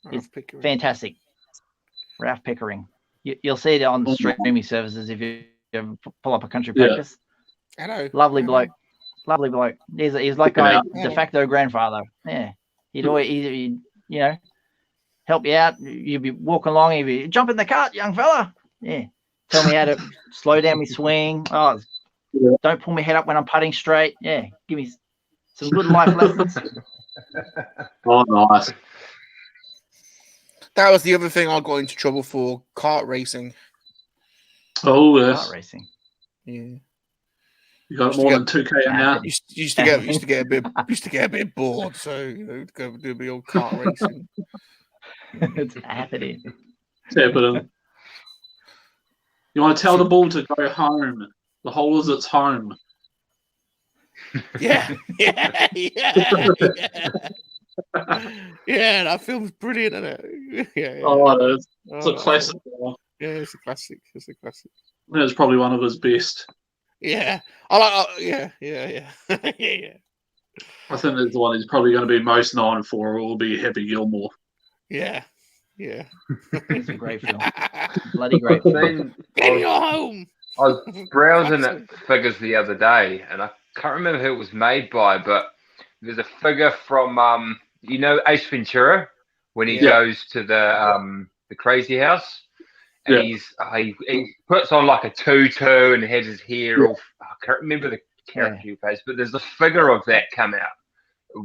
he's fantastic. Ralph Pickering. You'll see it on the streaming services if you pull up a country practice. Hello. Lovely bloke. Lovely bloke. He's like my de facto grandfather. Yeah. He'd always, help you out. You'd be walking along. He'd be, jump in the cart, young fella. Yeah. Tell me how to slow down my swing. Oh, Don't pull my head up when I'm putting straight. Yeah, give me some good life lessons. Oh, nice. That was the other thing I got into trouble for: kart racing. Oh, yes. Kart racing. Yeah. You got more than 2K in now. Used to get a bit bored, so go do the old kart racing. It's happening. Yeah, but you want to tell the ball to go home. The hole is its home. Yeah. Yeah, that film's brilliant, isn't it? Yeah. Oh, it's a classic. Yeah, it's a classic. It's a classic. It's probably one of his best. Yeah, I like. Yeah. I think that's the one he's probably going to be most known for. Will be Happy Gilmore. Yeah. It's a great film. Bloody great film. Get you home. I was browsing at figures the other day, and I can't remember who it was made by, but there's a figure from Ace Ventura when he goes to the crazy house, and he puts on like a tutu and has his hair all. I can't remember the character face, but there's a figure of that come out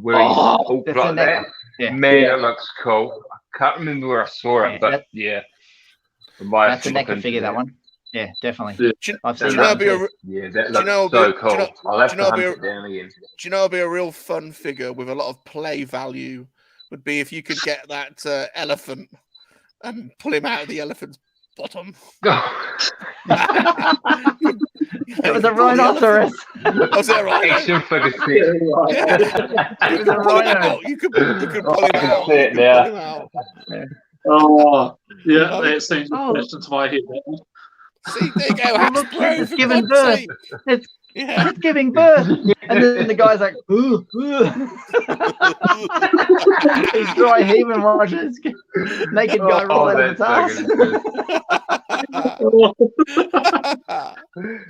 where he's all like that. Man, it looks cool. I can't remember where I saw it, but that's a NECA figure. That one. Yeah, definitely. I've seen that. That looks so cool. I'll have to hunt it down again. Do you know it'd be a real fun figure with a lot of play value? Would be if you could get that elephant and pull him out of the elephant's bottom. It was a rhinoceros. Was that right? Action figure set. It was a rhino. You could pull him out. It now. Oh, yeah, that seems flashed into my head. See, there you go. Look, it's giving birth. It's giving birth. And then the guy's like, ooh. He's dry heaving watching his naked guy roll out of his ass.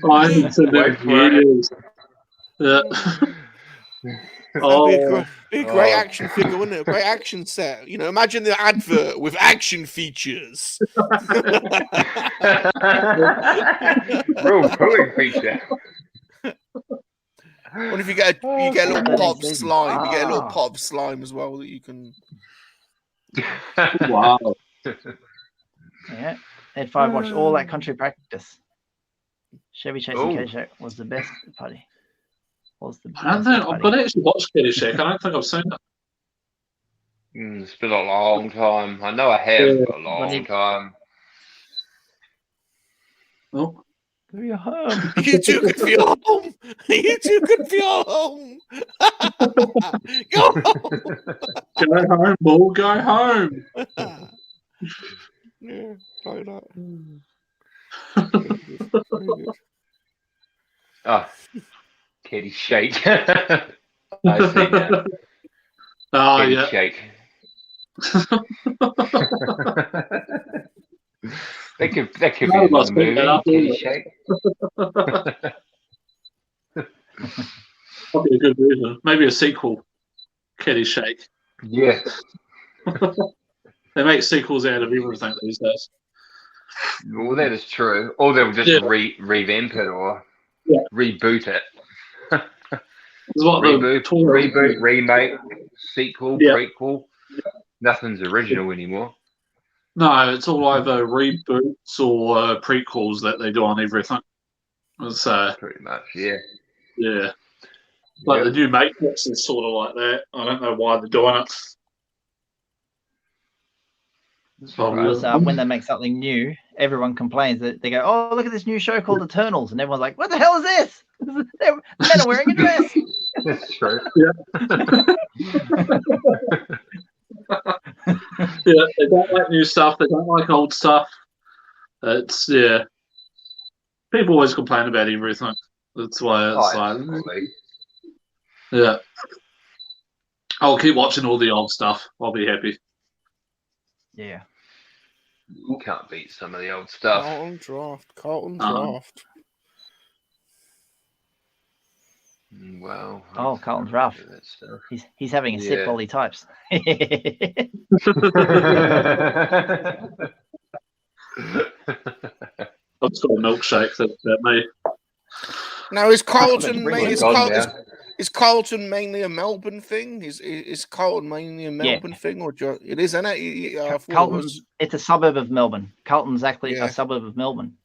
I haven't seen that in years. Yeah. Be a great action figure, wouldn't it? A great action set. Imagine the advert with action features. Real pulling feature. What if you get a little pop of slime? You get a little pop of slime as well that you can. Wow. Yeah. Ed 5 watched all that country practice. Chevy chasing Caddyshack was the best party. I've actually watched Caddyshack. I don't think I've seen it. It's been a long time. I know I have for a long time. Oh. You're home. You too good for your home. You too good for your home. Go home. Go home, bull. Go home. Yeah, like that. Oh, Kitty Shake. I've seen that. Oh, Kitty yeah. Shake. That could be another movie. Kitty Shake. Probably a good reason. Maybe a sequel. Caddyshack. Yeah. They make sequels out of everything these days. Well, that is true. Or they'll just revamp it or reboot it. Reboot, remake, sequel, prequel. Nothing's original anymore. No, it's all either reboots or prequels that they do on everything. It's, pretty much, yeah. Yeah. Like the new Matrix is sort of like that. I don't know why they're doing it. Because when they make something new, everyone complains that they go, "Oh, look at this new show called Eternals," and everyone's like, "What the hell is this? Men are wearing a dress." That's true. Yeah. Yeah, they don't like new stuff. They don't like old stuff. It's people always complain about everything. That's why it's yeah. I'll keep watching all the old stuff. I'll be happy. Yeah. You can't beat some of the old stuff. Carlton Draft. Wow. Oh, Carlton's rough. He's having a sip while he types. I've just got a milkshake. That's about me. Now, is Carlton is Carlton mainly a Melbourne thing? Is Carlton mainly a Melbourne thing, or it is, isn't it? Carlton's it's a suburb of Melbourne. Carlton's actually a suburb of Melbourne.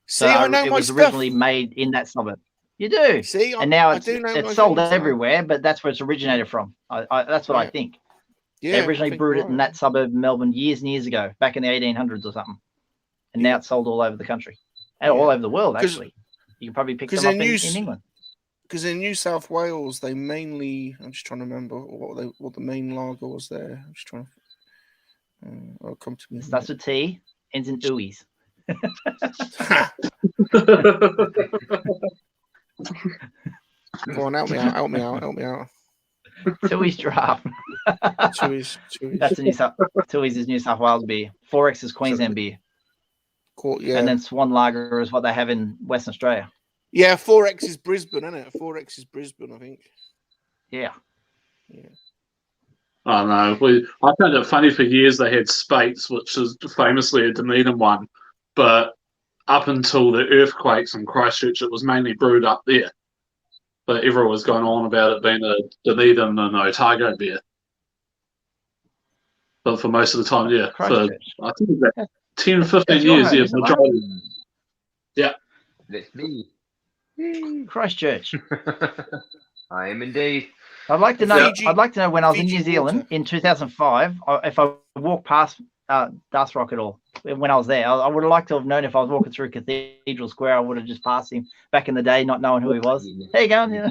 See, I know it my was stuff. Originally made in that suburb. You do. See, and now it's sold everywhere, but that's where it's originated from. That's what I think. Yeah, they originally brewed it in that suburb of Melbourne years and years ago, back in the 1800s or something. And now it's sold all over the country and all over the world, actually. You can probably pick them up in England. Because in New South Wales, they mainly, I'm just trying to remember what the main lager was there. I'm just trying to, it'll come to me. It starts with T, ends in ooies. Go on, help me out. Tooheys draft. Tooheys. That's Tooheys is New South Wales beer. 4X is Queensland beer. Cool, yeah. And then Swan Lager is what they have in Western Australia. Yeah, 4X is Brisbane, isn't it? 4X is Brisbane, I think. Yeah. I know. I found it funny for years they had Spates, which is famously a Dunedin one, but up until the earthquakes in Christchurch, it was mainly brewed up there. But everyone was going on about it being a Dunedin and Otago beer. But for most of the time, yeah. For, I think about 10, 15 years, yeah, majority. Yeah. That's me. Christchurch. I am indeed. I'd like to know when I was in New Zealand in 2005, if I walked past Dust Rock at all. When I was there, I would have liked to have known if I was walking through Cathedral Square, I would have just passed him back in the day, not knowing who he was. There you go. Maybe.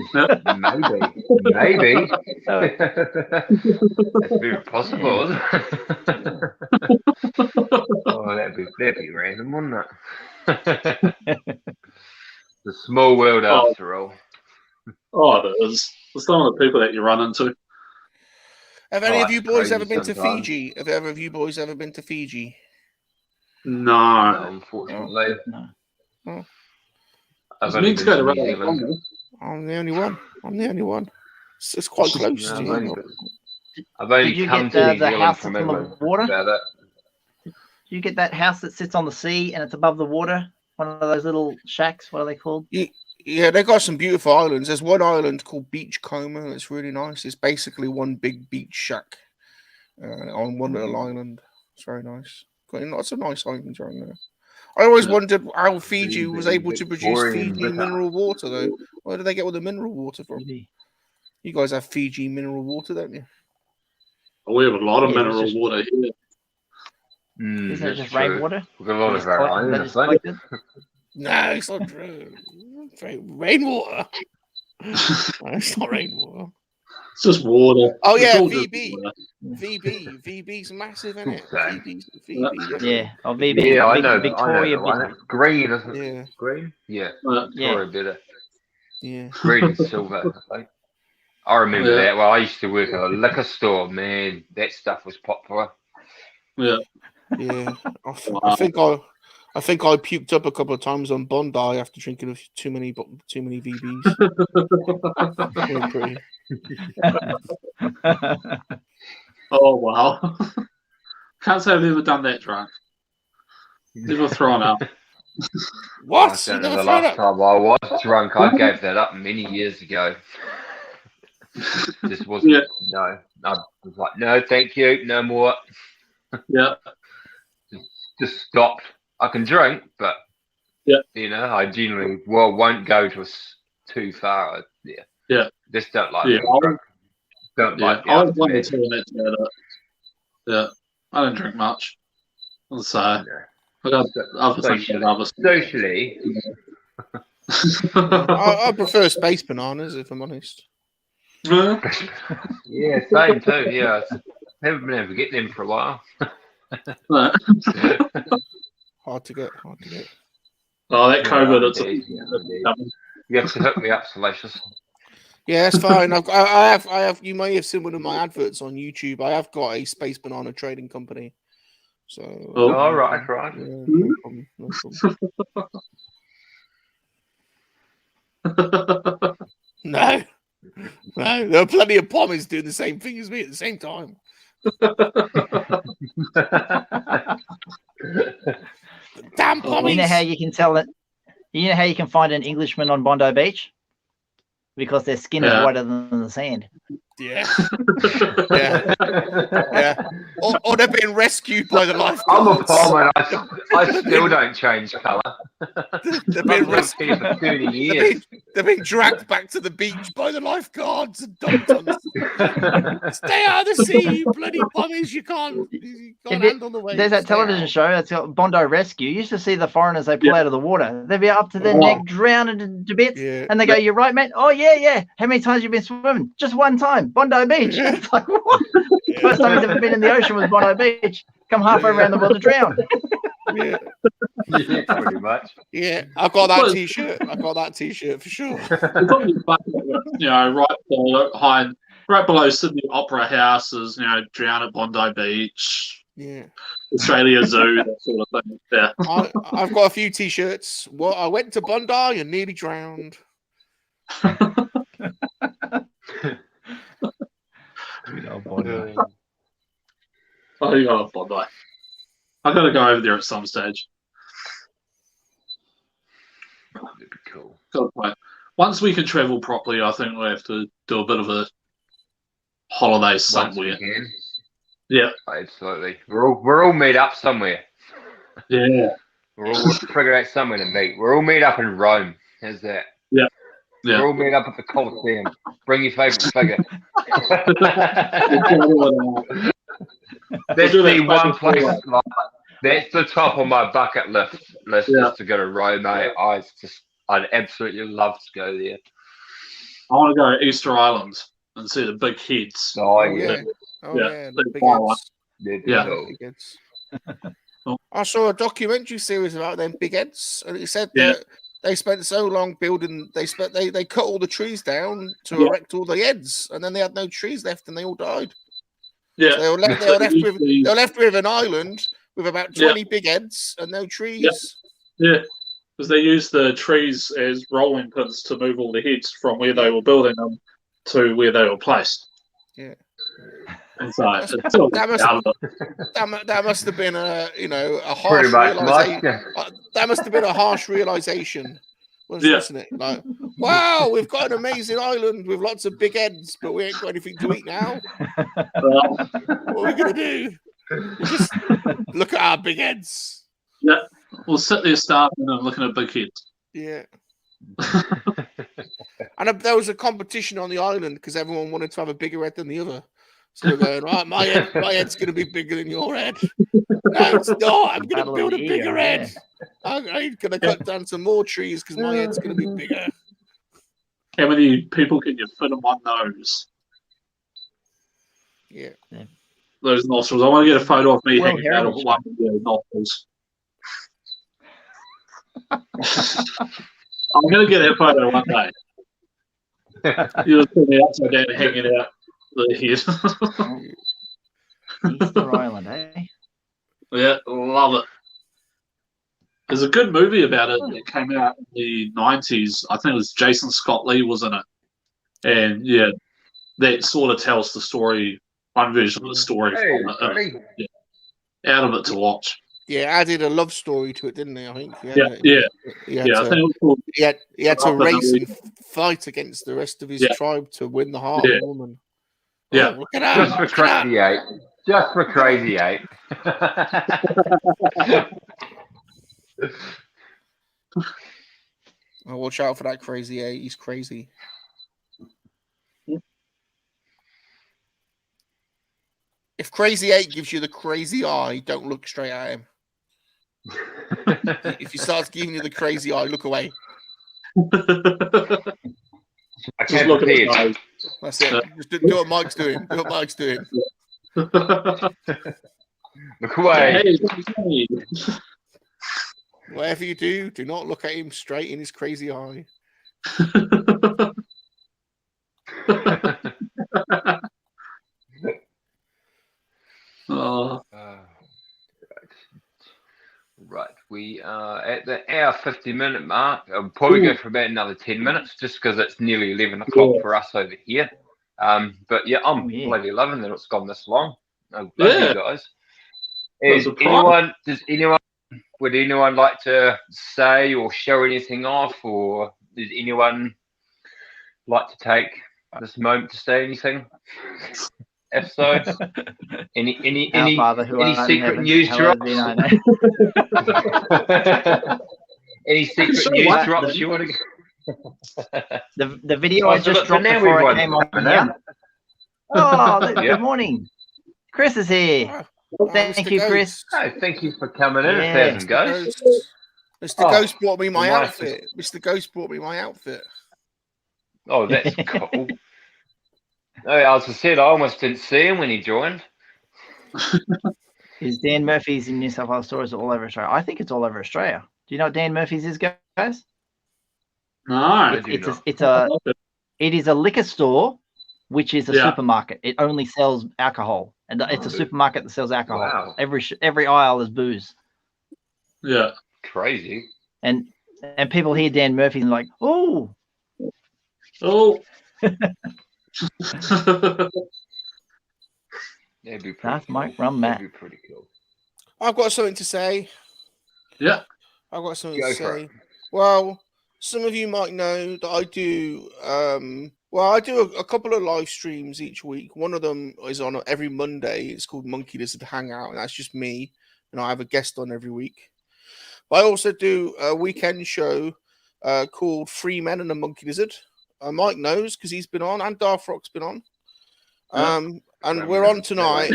That's very possible. Oh, that'd be random, wouldn't it? The small world after all. Oh, it is. For some of the people that you run into. Have any of you boys ever been to Fiji? Have ever of you boys ever been to Fiji? No, unfortunately. No. I've meant to go to New Zealand. I'm the only one. It's quite close. I've only come to New Zealand from the water? Did you get that house that sits on the sea and it's above the water? One of those little shacks. What are they called? Yeah, they got some beautiful islands. There's one island called Beachcomber that's really nice. It's basically one big beach shack on one little island. It's very nice. Lots of nice islands around there. I always wondered how Fiji was able to produce Fiji mineral water, though. Where do they get all the mineral water from? You guys have Fiji mineral water, don't you? We have a lot of mineral water here. Isn't it just rainwater? We've got a lot of our islands. No, it's not true. Rainwater. No, it's not rainwater. It's just water. Oh yeah, VB's massive, isn't it? VB. Yeah, VB. Yeah, I know. Victoria bitter. Green, isn't it? Yeah. Green. Yeah. Victoria bitter. Yeah. Green and silver. I think. I remember that. Well, I used to work at a liquor store. Man, that stuff was popular. Yeah. Yeah. I think I puked up a couple of times on Bondi after drinking too many VBs. Oh wow! Can't say I've ever done that drunk. Never thrown up. What? I don't know the last time I was drunk. I gave that up many years ago. Just wasn't. Yeah. No, I was like, no, thank you, no more. Yeah. Just stopped. I can drink, but I generally won't go to too far. Yeah. Just don't like. Don't like. I was one or two in it. Yeah. I don't drink much. So I got other things. Socially. I prefer space bananas, if I'm honest. Yeah, same too. Yeah, haven't been able to get them for a while. Hard to get. Oh, that COVID! You have to hook me up, Salacious. Yeah, that's fine. I have. You may have seen one of my adverts on YouTube. I have got a space banana trading company. So. Oh, right. Yeah, no problem. No. There are plenty of pommies doing the same thing as me at the same time. Damn pommies! You know how you can tell it. You know how you can find an Englishman on Bondi Beach? Because their skin is whiter than the sand. Yeah. Yeah. Or they're being rescued by the lifeguards. I'm a farmer. I still don't change colour. They're being rescued for 30 years. They're being dragged back to the beach by the lifeguards and dumped on Stay out of the sea, you bloody bummies. You can't handle the waves. There's that television show that's got Bondi Rescue. You used to see the foreigners they pull out of the water. They'd be up to their neck, drowning to bits. Yeah. And they go, "You're right, mate. Oh, yeah. How many times have you been swimming? Just one time. Bondi Beach." Yeah. It's like, what? First time he's ever been in the ocean was Bondi Beach. Come halfway around the world to drown. Yeah, pretty much. Yeah, I've got that T-shirt. I've got that T-shirt for sure. Right below Sydney Opera House is, drown at Bondi Beach. Yeah. Australia Zoo, that sort of thing. Yeah. I've got a few T-shirts. Well, I went to Bondi and nearly drowned. Bondi. Oh, you got Bondi. I've got to go over there at some stage. That'd be cool. Once we can travel properly, I think we'll have to do a bit of a holiday somewhere. Yeah, absolutely. We're all meet up somewhere. Yeah, we'll figure out somewhere to meet. We're all meet up in Rome. How's that? Yeah. We're all meet up at the Collectables. Bring your favourite figure. That's the one place. That's the top of my bucket list. Just to go to Rome, mate. I'd absolutely love to go there. I want to go to Easter Island and see the big heads. Oh yeah. The big heads. I saw a documentary series about them big heads, and it said that they spent so long building. They cut all the trees down to erect all the heads, and then they had no trees left, and they all died. Yeah, so they were left with an island with about 20 big heads and no trees. Yeah, because they used the trees as rolling pins to move all the heads from where they were building them to where they were placed. Yeah. That must have been a harsh realization. That must have been a harsh realization, wasn't it? Like, wow, we've got an amazing island with lots of big heads, but we ain't got anything to eat now. What are we gonna do? We'll just look at our big heads. Yeah, we'll sit there starving and looking at big heads. Yeah. And there was a competition on the island because everyone wanted to have a bigger head than the other. So we're going, right, my head's going to be bigger than your head. No, it's not. I'm going to build a bigger head. I'm going to cut down some more trees because my head's going to be bigger. How many people can you fit in one nose? Yeah. Those nostrils. I want to get a photo of me hanging out of one of the nostrils. I'm going to get that photo one day. You'll see me upside down hanging out the head. Easter Island, eh? Yeah, love it. There's a good movie about it that came out in the 90s. I think it was Jason Scott Lee was in it. And yeah, that sort of tells the story, one version of the story from it. Out of it to watch. Yeah, added a love story to it, didn't he? I think. He had to race and fight against the rest of his tribe to win the heart of the woman. Yeah, look at that. Just for Crazy Eight. Just for Crazy Eight. Oh, watch out for that Crazy Eight. He's crazy. If Crazy Eight gives you the crazy eye, don't look straight at him. If he starts giving you the crazy eye, look away. I can't look at his eyes. That's it. Just do what Mike's doing. Do what Mike's doing. Look away. Whatever you do, do not look at him straight in his crazy eye. Right, we are at the hour 50-minute mark. I'll probably go for about another 10 minutes just because it's nearly 11 o'clock for us over here. But yeah, I'm bloody loving that it's gone this long. I love you guys. Does anyone would anyone like to say or show anything off, or does anyone like to take this moment to say anything? If so, any secret news drops? Any secret news drops you want to? The video I just dropped before I came on here. Oh, good morning. Chris is here. Thank you, Chris. Oh, thank you for coming in. Yeah. Mr. Ghost. Mr. Ghost brought me my outfit. Mr. Ghost brought me my outfit. Oh, that's cool. As I said, I almost didn't see him when he joined. Is Dan Murphy's in New South Wales stores all over Australia? I think it's all over Australia. Do you know what Dan Murphy's is, guys? No, it is a liquor store, which is a supermarket. It only sells alcohol, and it's a supermarket that sells alcohol. Wow. Every aisle is booze. Yeah, crazy. And people hear Dan Murphy and like, oh. That's Mike Rum Matt. That'd be pretty cool. I've got something to say. Yeah. I've got something to say. Well, some of you might know that I do I do a couple of live streams each week. One of them is on every Monday. It's called Monkey Lizard Hangout, and that's just me, and I have a guest on every week. But I also do a weekend show called Three Men and a Monkey Lizard. Mike knows because he's been on, and Darth Rock's been on. And we're on tonight.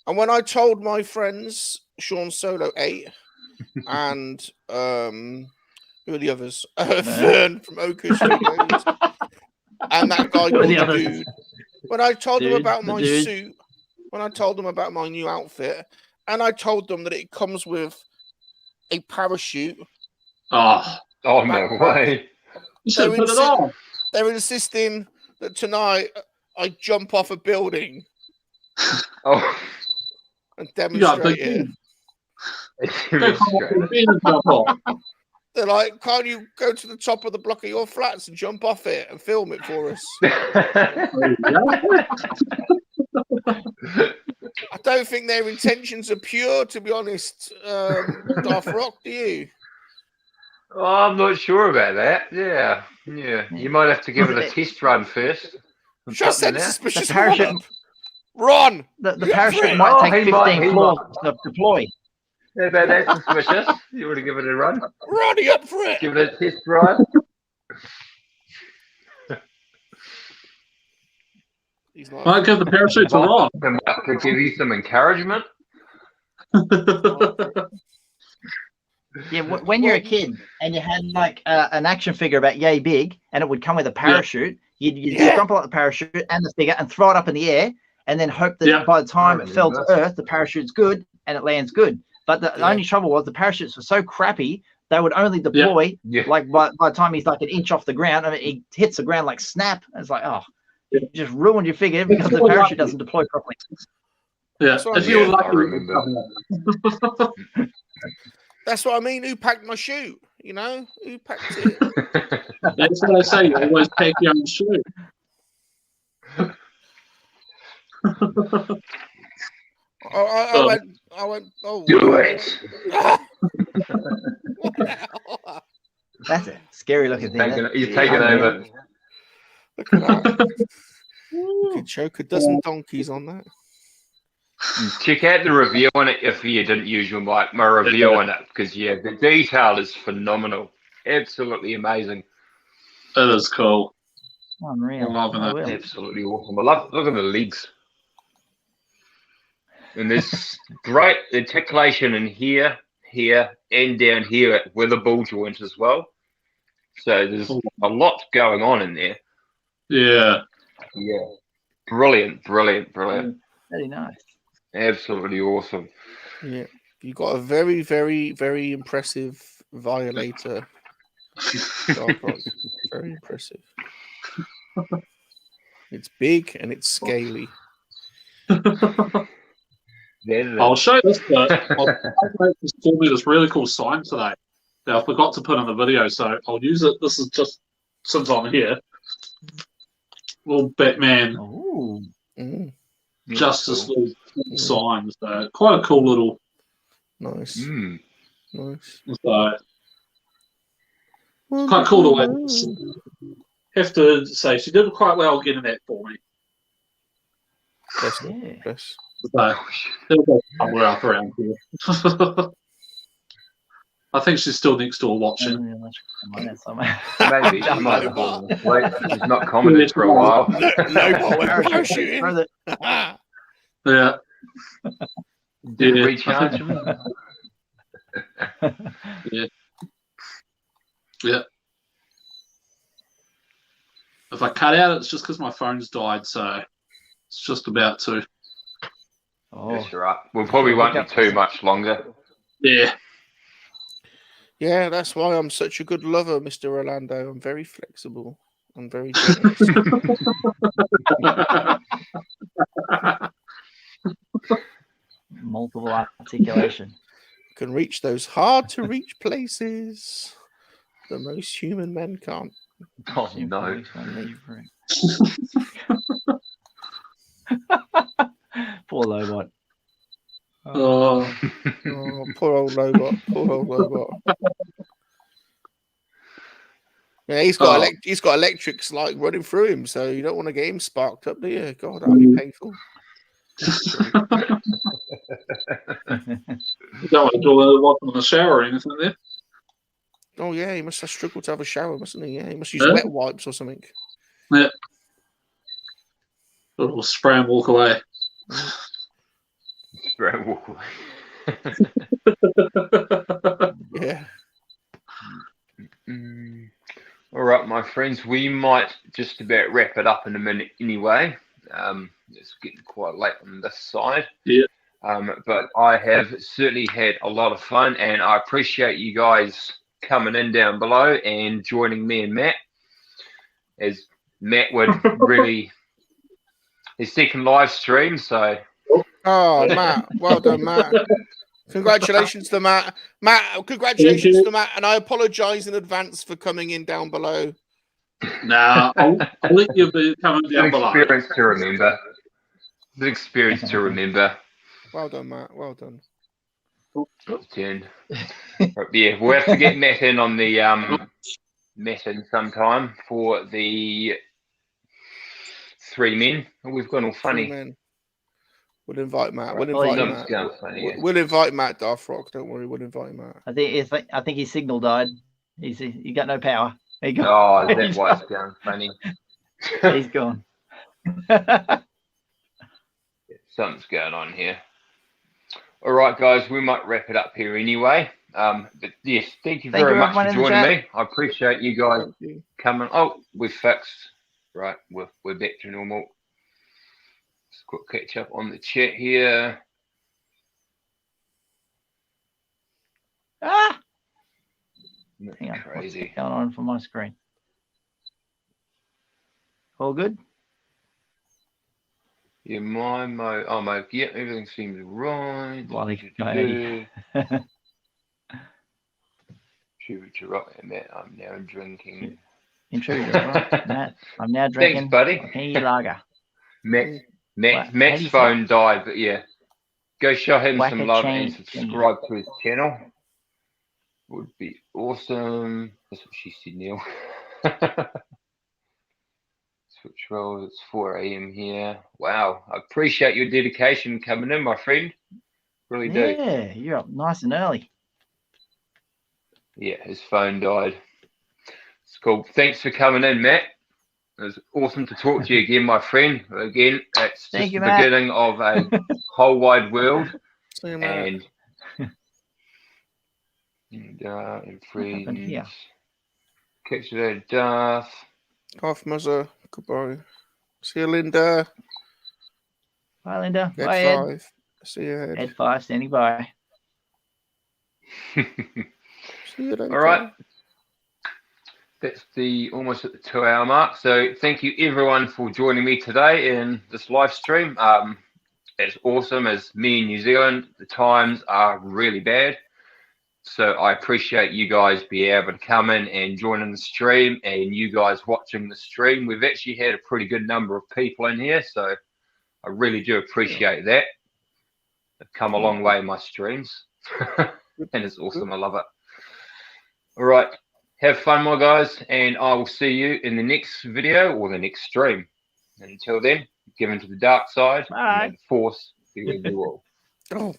And when I told my friends, Sean Solo 8, and who are the others? Vern from Oka Studios, and that guy called Dude. When I told them about my suit, when I told them about my new outfit, and I told them that it comes with a parachute. Oh no way! You should put it on. They're insisting that tonight I jump off a building. And demonstrate it. They're like, can't you go to the top of the block of your flats and jump off it and film it for us? I don't think their intentions are pure, to be honest. Darth Rock, do you? Oh, I'm not sure about that. Yeah. You might have to give it a test run first. Just send suspicious Run! The parachute might take 15 floors to deploy. Yeah, that's suspicious. You want to give it a run? Running up for it! Give it a test run. Might give the parachute to Ron. Could give you some encouragement. Yeah, when you're a kid and you had like an action figure about yay big and it would come with a parachute, you'd crumple up the parachute and the figure and throw it up in the air and then hope that by the time it fell to earth, the parachute's good and it lands good. But the only trouble was the parachutes were so crappy, they would only deploy like by the time he's like an inch off the ground. I mean, he hits the ground like snap. And it's like, you just ruined your figure because the parachute doesn't deploy properly. Yeah, if you were lucky. That's what I mean. Who packed my shoe? You know, who packed it? That's what I say. You always pack your own shoe. I went. Oh, do it! That's a scary looking thing. You're taking over. Look at that. You could choke a dozen donkeys on that. Check out the review on it if you didn't use my review on it, because the detail is phenomenal. Absolutely amazing. It is cool. Unreal. I'm loving it. Absolutely awesome. Look at the legs. And there's great articulation in here, and down here with the ball joint as well. So there's a lot going on in there. Yeah. Yeah. Brilliant. Very nice. Absolutely awesome. Yeah. You got a very, very, very impressive violator. Very impressive. It's big and it's scaly. I'll show this, but just told me this really cool sign today that I forgot to put in the video, so I'll use it. This is just since I'm here. Little Batman Justice League sign. So quite a cool little. Nice. Nice. So it's quite cool to have to say she did quite well getting that for me. Bless. So there's somewhere up around here. I think she's still next door watching. Maybe she might have fallen asleep. She's not commented for a while. No parachuting. Yeah. Did it recharge him? Yeah. Yeah. If I cut out, it's just because my phone's died, so it's just about to. Oh, that's right. We'll probably won't be too much longer. Yeah. Yeah, that's why I'm such a good lover, Mr. Orlando. I'm very flexible. I'm very generous. Multiple articulation. Can reach those hard to reach places the most human men can't. Oh, no. Poor Lobot. Oh, poor old Lobot. Poor old Lobot. Yeah, he's got electrics like running through him, so you don't want to get him sparked up, do you? God, that'd be painful. You don't want to do a lot in the shower or anything there? Oh, yeah, he must have struggled to have a shower, mustn't he? Yeah, he must use wet wipes or something. Yeah. Or spray and walk away. Spray and walk away. Yeah. All right, my friends, we might just about wrap it up in a minute anyway. It's getting quite late on this side. Yeah. But I have certainly had a lot of fun, and I appreciate you guys coming in down below and joining me and Matt. As Matt would really his second live stream, so. Oh, Matt, well done, Matt. Congratulations to Matt. Matt, congratulations to Matt, and I apologise in advance for coming in down below. Nah, I'll let you be coming down below. Experience to remember. The experience to remember. Well done, Matt. Well done. Turn. Yeah, we'll have to get Matt in on the Matt in sometime for the 3 men. We've gone all funny. 3 men. We'll invite Matt. We'll invite Matt. We'll invite Matt Darth Rock. Don't worry. We'll invite Matt. I think his signal died. He got no power. That's why it's going funny. He's gone. Something's going on here. All right, guys, we might wrap it up here anyway. But yes, thank you very much for joining me. I appreciate you guys coming. Oh, we're fixed. Right, we're back to normal. Just quick catch up on the chat here. Hang on, crazy. what's going on for my screen? All good? Yeah, yeah, everything seems right. Well, Matt, I'm now drinking. Intruder, right? Matt, I'm now drinking. Thanks, buddy. Kenny Lager. Matt's phone died, but yeah. Go show him Whack some love and subscribe to his channel. Would be awesome. That's what she said, Neil. Switch roll, it's 4 a.m. here. Wow, I appreciate your dedication coming in, my friend. Really do. Yeah, you're up nice and early. Yeah, his phone died. It's cool. Thanks for coming in, Matt. It was awesome to talk to you again, my friend. Again, it's just the beginning of a whole wide world. And friends. Catch you later, Darth. Half Muzzer. Goodbye. See you, Linda. Bye, Linda. Ed Bye, 5. Ed. See you, Ed. Ed 5 standing by. See you later. All right. That's almost at the 2-hour mark. So thank you everyone for joining me today in this live stream. It's awesome. As me in New Zealand, the times are really bad. So I appreciate you guys being able to come in and join in the stream, and you guys watching the stream. We've actually had a pretty good number of people in here, so I really do appreciate that. I've come a long way in my streams. And it's awesome. I love it. All right. Have fun, my guys, and I will see you in the next video or the next stream. And until then, give into the dark side, and may the force be with you all. Oh.